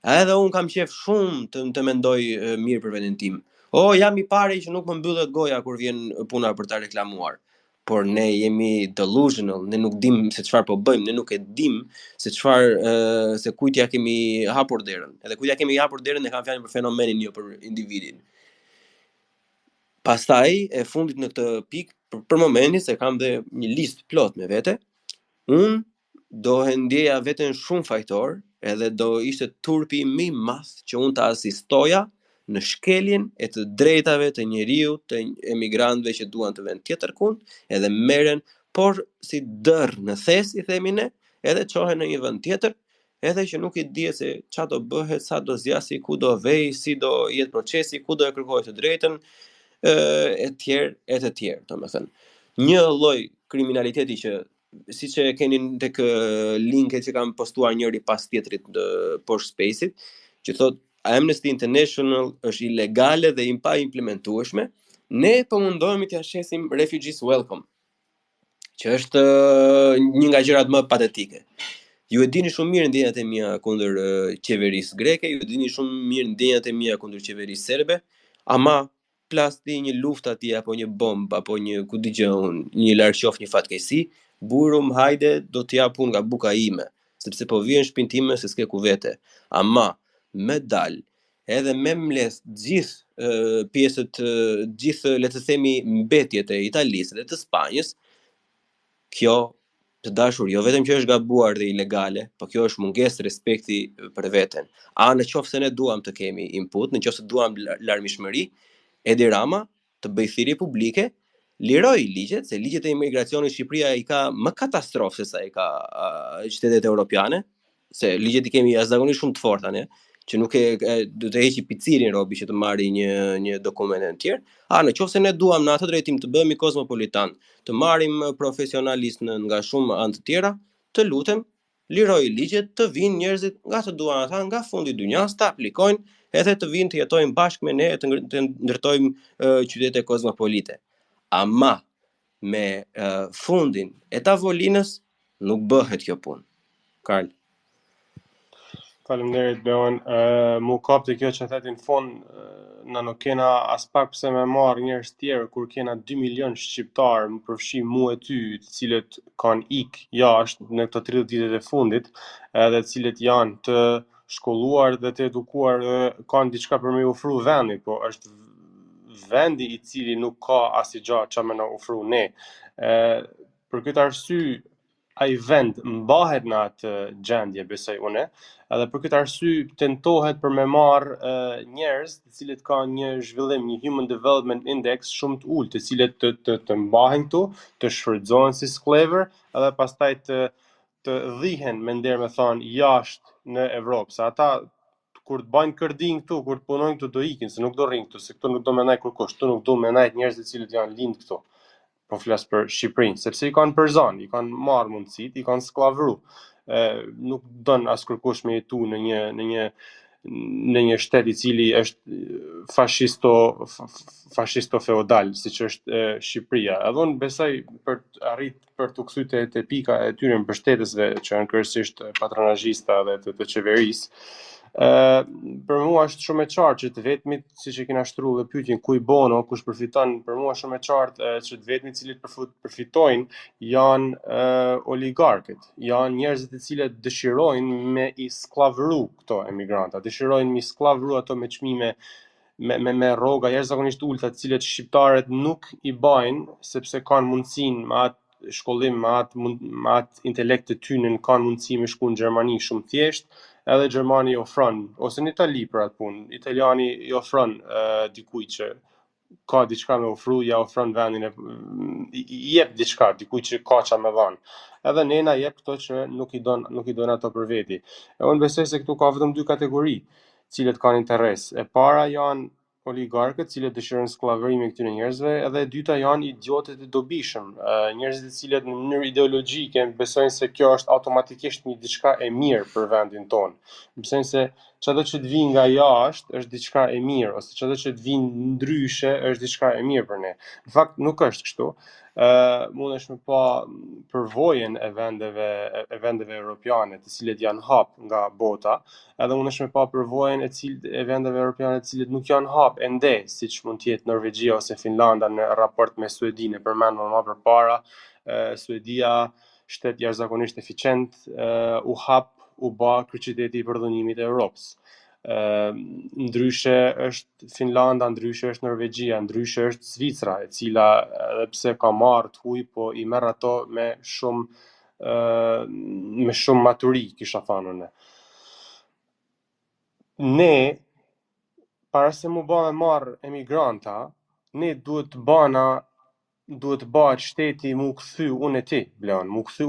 Edhe un kam qef shumë të mendoj mirë për veten tim. Jam i pari që nuk më mbyllet goja kur vjen puna për ta reklamuar. Por ne jemi delusional, ne nuk dim se çfarë po bëjmë, ne nuk e dim se çfarë se kujt ja kemi hapur derën. Edhe kujt ja kemi hapur derën ne kam fjalën për fenomenin, jo për individin. Pastaj e fundit në këtë pikë për momentin se kam dhe një listë plot me vete, unë do e ndjeja veten shumë fajtor, edhe do ishte turpi më i madh që unë ta asistoja në shkeljen e të drejtave të njeriu, të emigrantëve që duan të vend tjetër kund, edhe merren por si dërr në thes i themi ne, edhe çohen në një vend tjetër, edhe që nuk i dihet se çfarë do bëhet, sa do zjasi, ku do vej, si do jetë procesi, ku do e kërkojë të drejtën, e të tjerë, domethënë. Një lloj kriminaliteti që siç e keni tek linket që kanë postuar njëri pas tjetrit poshtë Space-it, që thot Amnesty International është ilegale dhe pa implementueshme, ne po mundohemi t'ia shesim refugees welcome, që është një nga gjërat më patetike. Ju e dini shumë mirë ndjenjat e mia kundër qeverisë greke, ju e dini shumë mirë ndjenjat e mia kundër qeverisë serbe, ama plasti një luftë aty apo një bombë apo një ku dëgjoj unë, një larqof një fatkeqësi, burum hajde do të jap unë nga buka ime, sepse po vjen shtëpinë time se s'ke ku vete. Ama me dal, edhe me mles gjithë pjesët, gjithë le të themi mbetjet e Italisë dhe të Spanjës, kjo të dashur jo vetëm që është gabuar dhe ilegale, po kjo është mungesë respekti për veten. Nëse ne duam të kemi input, nëse duam larmishmëri, Edi Rama të bëj thirrje publike, liroj ligjet, se ligjet e imigracionit Shqipëria i ka më katastrofë se sa i ka qytetet europiane, se ligjet i kemi jashtëzakonisht shumë të forta ne, që nuk do të heqi picirin robi që të marri një dokumente të tjerë. Nëse ne duam në atë drejtim të bëhemi kozmopolitan, të marrim profesionalistë nga shumë anë të tjera, të lutem, liroj ligjet, të vinë njerëzit nga të duan ata, nga fundi i dynjas, të aplikojnë, edhe të vinë të jetojnë bashkë me ne, të ndërtojmë qytete kozmopolite. Ama me fundin e tavolinës nuk bëhet kjo punë. Karl. Faleminderit Beon. Mu kapti kjo që thetin fond, na nuk kena as pak pse me marr njerëz tjerë kur kena 2 milion shqiptar, më përfshi mu e ty, të cilët kanë ik jashtë në këto 30 ditët e fundit, edhe të cilët janë të shkolluar dhe të edukuar dhe kanë diçka për me ofru vendit, po është vendi i cili nuk ka asgjë çfarë më na ofru ne. Për këtë arsye ai vend mbahet në atë gjendje, besoj unë, edhe për këtë arsye tentohet për me marr njerëz të cilët kanë një zhvillim, një Human Development Index shumë të ulët, të cilët të mbahen këtu, të shfrytëzohen si sklever, edhe pastaj të dhihen me nder me thonë jashtë në Evropë, se ata kur të bajnë kërdin këtu, kur të punojnë këtu do ikin, se nuk do rrinë këtu, se këtu nuk do me najt kurkush, këtu nuk do me najt njerëz të cilët janë lind këtu. Po flas për Shqipërinë, sepse i kanë përzan, i kanë marrë mundësit, i kanë sklavëru. Nuk don as kërkush me jetu në një shtet i cili është fashisto feudal, siç është Shqipëria. Edhe unë besoj për të kthyr te pika e tyre mbështetësve që janë kryesisht patronazhista dhe të qeverisë. Për mua është shumë e qartë që të vetmit, siç e kena shtruar dhe pyetjen cui bono, kush përfiton, për mua është shumë e qartë që të vetmit cilët përfitojnë janë oligarkët, janë njerëzit të cilët dëshirojnë me i sklavëru këto emigranta, dëshirojnë me i sklavëru ato me çmime me rroga jashtëzakonisht ulta, të cilët shqiptarët nuk i bajnë sepse kanë mundësinë me atë shkollim, me atë intelekt të tyre, kanë mundësi me shku në Gjermani shumë thjesht. Edhe Gjermani ofron, ose në Itali për atë punë, Italiani i ofron dikujt që ka diçka me ofru, ja ofron vendin i jep diçka dikujt që ka çfarë me dhënë. Edhe nena jep këto që nuk i don ato për veti. Unë besoj se këtu ka vetëm 2 kategori, cilët kanë interes. E para janë oligarkët, cilët dëshirojnë skllavërimin e këtyre njerëzve, edhe e dyta janë idiotët e dobishëm, njerëzit të cilët në mënyrë ideologjike besojnë se kjo është automatikisht një diçka e mirë për vendin tonë. Besojnë se çdo që të vijë nga jashtë është diçka e mirë, ose çdo që të vijë ndryshe është diçka e mirë për ne. Në fakt nuk është kështu. Mundesh me pa përvojën e vendeve europiane, të cilët janë hap nga bota, edhe mundesh me pa përvojën e vendeve europiane të cilët nuk janë hap ende, siç mund të jetë Norvegjia ose Finlanda në raport me Suedinë, përmendëm më përpara. Suedia, shtet jashtëzakonisht eficient, u bë kryeqyteti i përdhunimit të Europës. Ndryshe është Finlanda, ndryshe është Norvegjia, ndryshe është Zvicra, e cila edhe pse ka marrë të huj, po i merr ato me shumë maturi, kisha thënë unë. Ne, para se mu bë me marrë emigranta, ne duhet të bëhet shteti mu kthy unë e ti, Bleon, mu kthy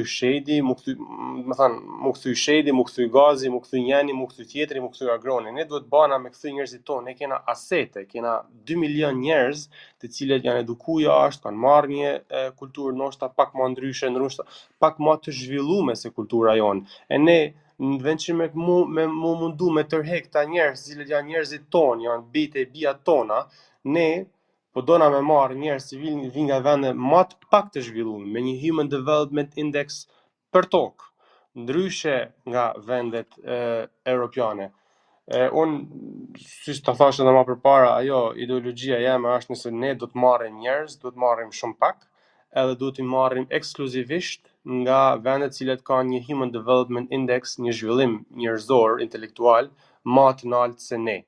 Shedi, mu kthy Shedi, mu kthy Gazi, mu kthy Njeni, mu kthy tjetri, mu kthy Agroni. Ne duhet bëna me kthy njerëzit tonë. Ne kena asete, kena 2 milion njerëz të cilët janë edukuar jashtë, kanë marrë një kulturë ndoshta pak më ndryshe, pak më të zhvilluar se kultura jonë. E ne në vend që me mundu me tërhek ta njerëz, cilët janë njerëzit tonë, janë bijtë e bijat tona, ne po dona me marrë njerëz që vinë nga vende më të pak të zhvilluara, me një Human Development Index për tokë, ndryshe nga vendet europiane. Unë, siç ta thash edhe më përpara, ajo ideologjia jeme është nëse ne do të marrim njerëz, do të marrim shumë pak, edhe do t'i marrim ekskluzivisht nga vendet cilët kanë një Human Development Index, një zhvillim njerëzor, intelektual, më të lartë se ne.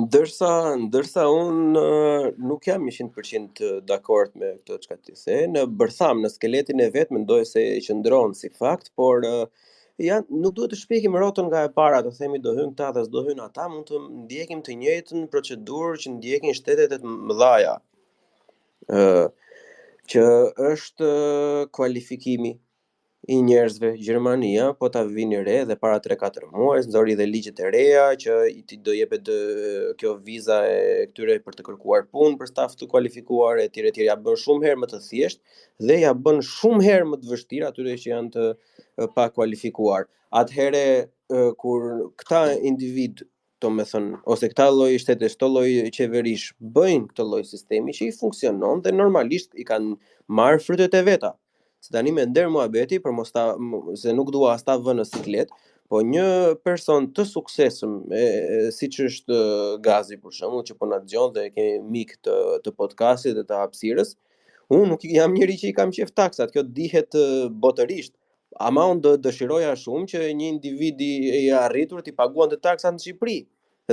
Ndërsa unë nuk jam 100% dakord me këtë çka ti the. Në bërtham, në skeletin e vet mendoj se qëndron si fakt, por nuk duhet të shpekim rrotën nga e para, të themi do hyn këta dhe s'do hyn ata, mund të ndjekim të njëjtën procedurë që ndjekin shtetet e mëdhaja. Që është kualifikimi i njerëzve. Gjermania po ta vini re dhe para 3-4 muaj nxori dhe ligjet e reja që i do jepet kjo viza e këtyre për të kërkuar punë për staf të kualifikuar e tjerë ja bën shumë herë më të thjeshtë dhe ja bën shumë herë më të vështirë atyre që janë të pa kualifikuar. Atëherë kur këta individ, ose këta lloj shtetesh, këto lloj qeverish bëjnë këtë lloj sistemi që i funksionon dhe normalisht i kanë marrë frytet e veta. Se tani me nder muhabeti, për se nuk dua as ta vë në siklet, po një person të suksesshëm, siç është Gazi për shembull, që po na dëgjon dhe kemi mik të podcastit dhe të hapësirës, unë nuk jam njëri që i kam qef taksat, kjo dihet botërisht. Ama unë dëshiroja shumë që një individ i arritur t'i paguante taksat në Shqipëri,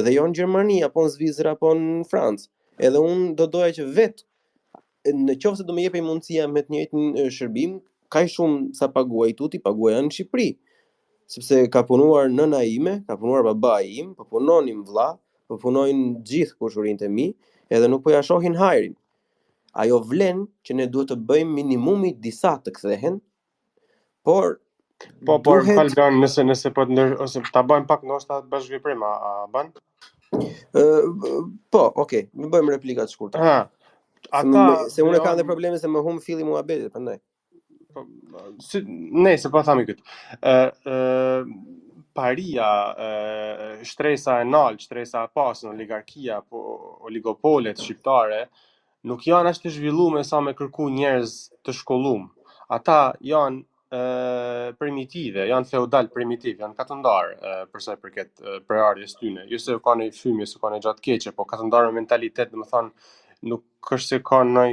edhe jo në Gjermani, apo në Zvicër, apo në Francë. Edhe unë doja që vetë në qoftë se do më jepej mundësia me të njëjtin shërbim, kaq shumë sa paguaj tuti, paguaja në Shqipëri. Sepse ka punuar nëna ime, ka punuar babai im, po punonin vlla, po punojnë gjithë kushërinjtë e mi, edhe nuk po ja shohin hajrin. Ajo vlen që ne duhet të bëjmë minimumi disa të kthehen, por Kalban, nëse po ose ta bëjmë pak ndoshta bashkëveprim, a bën? Po, okay, më bëjmë replika të shkurtra. Se unë kam dhe probleme se më humb filli muhabetit, prandaj. Nëse po thami këtë. Paria, shtresa e nalt, shtresa e pasur, oligarkia, oligopolet shqiptare nuk janë as të zhvilluar sa me kërku njerëz të shkolluar. Ata janë primitive, janë feudal primitiv, janë katëndar për sa i përket prerjes tyne. Jo se kanë fymje, se kanë gjatë keqe, po katëndar me mentalitet, domethënë nuk është se kanë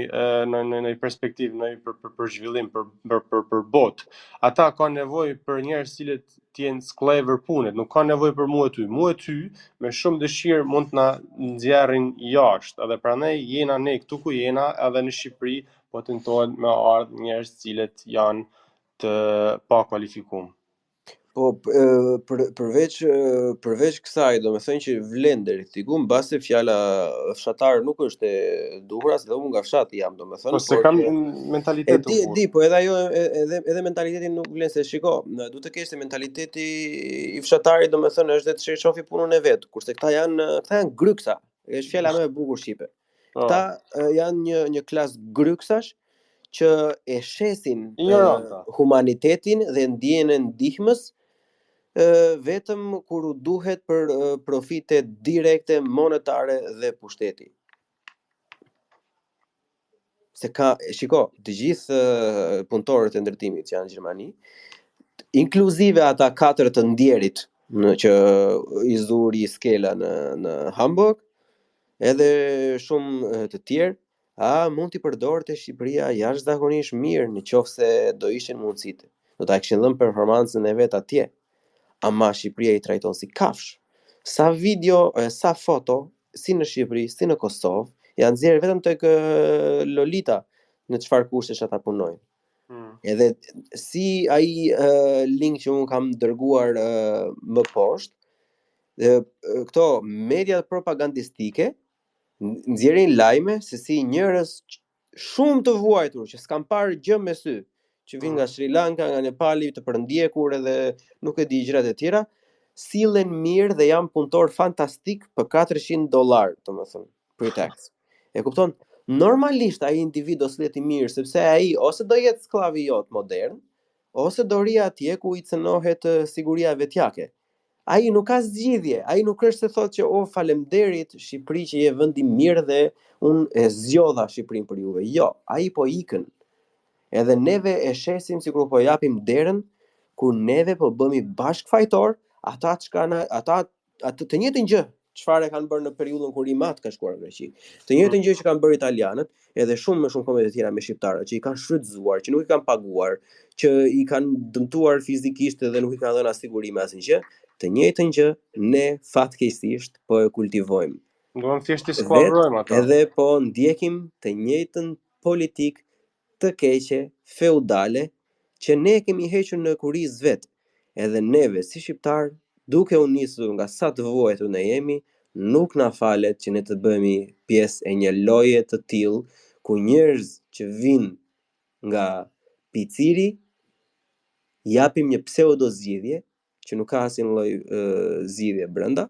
në perspektivë, në për zhvillim, për botë. Ata kanë nevojë për njerëz cilët të jenë sklever punët, nuk kanë nevojë për mua ty. Mua ty me shumë dëshirë mund të na nxjerrin jashtë, edhe prandaj jena ne këtu ku jena, edhe në Shqipëri po tentohen me ardh njerëz cilët janë të pa kualifikuar. Po përveç kësaj, domethënë që vlen deri këtu, mbase fjala fshatar nuk është e duhur as dhe unë nga fshati jam, domethënë, Po se kam mentalitet të di, po edhe ajo edhe mentaliteti nuk vlen se shiko, duhet të kesh se mentaliteti i fshatarit domethënë është të shofi punën e vet, kurse këta janë gryksa, është fjala më e bukur shqipe. Këta janë një klasë gryksash që e shesin humanitetin dhe ndjenën e ndihmës vetëm kur u duhet për profite direkte monetare dhe pushteti. Se shiko, të gjithë punëtorët e ndërtimit që janë në Gjermani, inkluzive ata 4 të ndjerit që i zuri skela në Hamburg, edhe shumë të tjerë, mund t'i përdorte Shqipëria jashtëzakonisht mirë nëse do ishin mundësitë. Do ta kishin dhënë performancën e vet atje. Ama Shqipëria i trajton si kafsh. Sa video, sa foto, si në Shqipëri, si në Kosovë, janë nxjerrë vetëm tek Lolita në çfarë kushtesh ata punojnë. Edhe si ai link që unë kam dërguar më poshtë, këto mediat propagandistike nxjerrin lajme se si njerëz shumë të vuajtur që s'kan parë gjë me sy, që vinë nga Sri Lanka, nga Nepali, të përndjekur edhe nuk e di gjërat e tjera, sillen mirë dhe janë punëtor fantastik për $400, domethënë, pre-tax. E kupton? Normalisht ai individ do sillet i mirë sepse ai ose do jetë sklavi jot modern, ose do ri atje ku i cënohet siguria vetjake. Ai nuk ka zgjidhje, ai nuk është se thotë që faleminderit Shqipëri që je vend i mirë dhe unë e zgjodha Shqipërinë për juve. Jo, ai po ikën. Edhe neve e shesim sikur po japim derën, kur neve po bëmi bashkëfajtor, ata të njëjtën gjë çfarë kanë bërë në periudhën kur Imat ka shkuar në Greqi. Të njëjtën gjë që kanë bërë italianët, edhe shumë kombë të tjera me shqiptarët, që i kanë shfrytzuar, që nuk i kanë paguar, që i kanë dëmtuar fizikisht dhe nuk i kanë dhënë sigurime asnjë. Të njëjtën gjë ne fatkeqësisht po e kultivojmë. Do të thjesht i skuadrojmë ata. Edhe po ndjekim të njëjtën politikë të keqe, feudale, që ne kemi hequr në kuriz vet. Edhe neve si shqiptar, duke u nisur nga sa të vuajtur ne jemi, nuk na falet që ne të bëhemi pjesë e një loje të tillë ku njerëz që vinë nga piciri japim një pseudo zgjidhje që nuk ka asnjë lloj zgjidhje brenda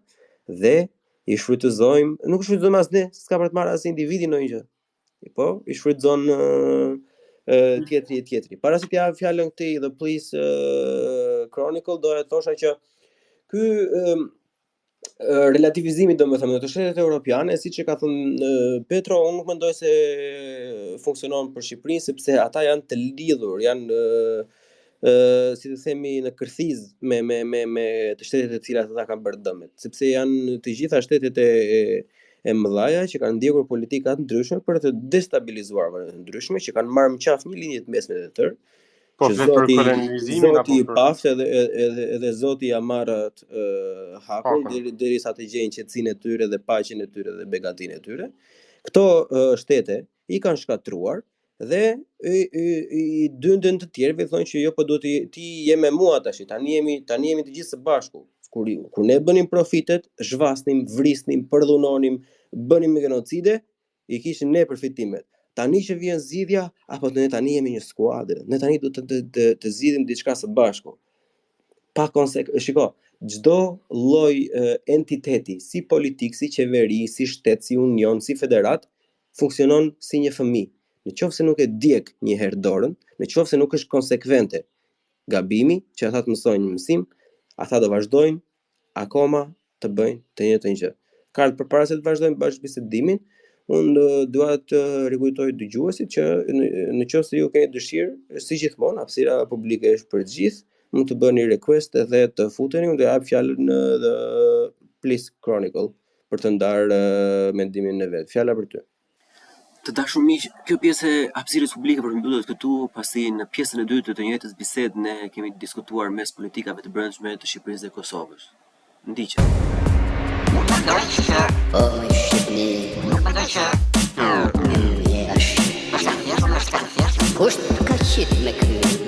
dhe i shfrytëzojmë, nuk shfrytëzojmë as ne, s'ka për të marrë as individi ndonjë gjë. Po, i shfrytëzon tjetri. Para se t'ja fjalën këtij The Police Chronicle, doja të thosha që ky relativizimi domethënë të shtetet europiane, siç e ka thënë Petro, unë nuk mendoj se funksionon për Shqipërinë sepse ata janë të lidhur, janë si të themi në kërthiz me të shtetet të cilat ata kanë bërë dëmet, sepse janë të gjitha shtetet e mëdhaja që kanë ndjekur politika të ndryshme për të destabilizuar vende të ndryshme, që kanë marrë mqaf një linje të mesme të tërë. Po zoti i paftë edhe zoti ja marrat hakun derisa të gjejnë qetësinë e tyre dhe paqen e tyre dhe begatinë e tyre. Këto shtete i kanë shkatruar dhe i dyndën të tjerëve thonë që jo, po duhet ti je me mua tash, tani jemi të gjithë së bashku. Kur ne bënim profitet, zhvasnim, vrisnim, përdhunonim, bënim genocide, i kishin ne përfitimet. Tani që vjen zgjidhja, apo ne tani jemi një skuadër. Ne tani do të zgjidhim diçka së bashku. Pa shiko, çdo lloj entiteti, si politik, si qeveri, si shtet, si union, si federat, funksionon si një fëmijë. Nëse nuk e djeg një herë dorën, nëse nuk është konsekvente gabimi që ata të mësojnë një mësim, ata do vazhdojnë akoma të bëjnë të njëjtën gjë. Përpara se të vazhdojmë bashkëbisedimin, unë dua të rikujtoj dëgjuesit që nëse ju keni dëshirë, si gjithmonë, hapësira publike është për të gjithë, mund të bëni request edhe të futeni, unë do jap fjalën në The Police Chronicle për të ndarë mendimin e vet. Fjala për ty. Të dashur miq, kjo pjesë e hapësirës publike përmbyllet këtu, pasi në pjesën e dytë të njëjtës bisedë ne kemi diskutuar mes politikave të brendshme të Shqipërisë dhe Kosovës. Ndiqet. Kusht ka qit me kry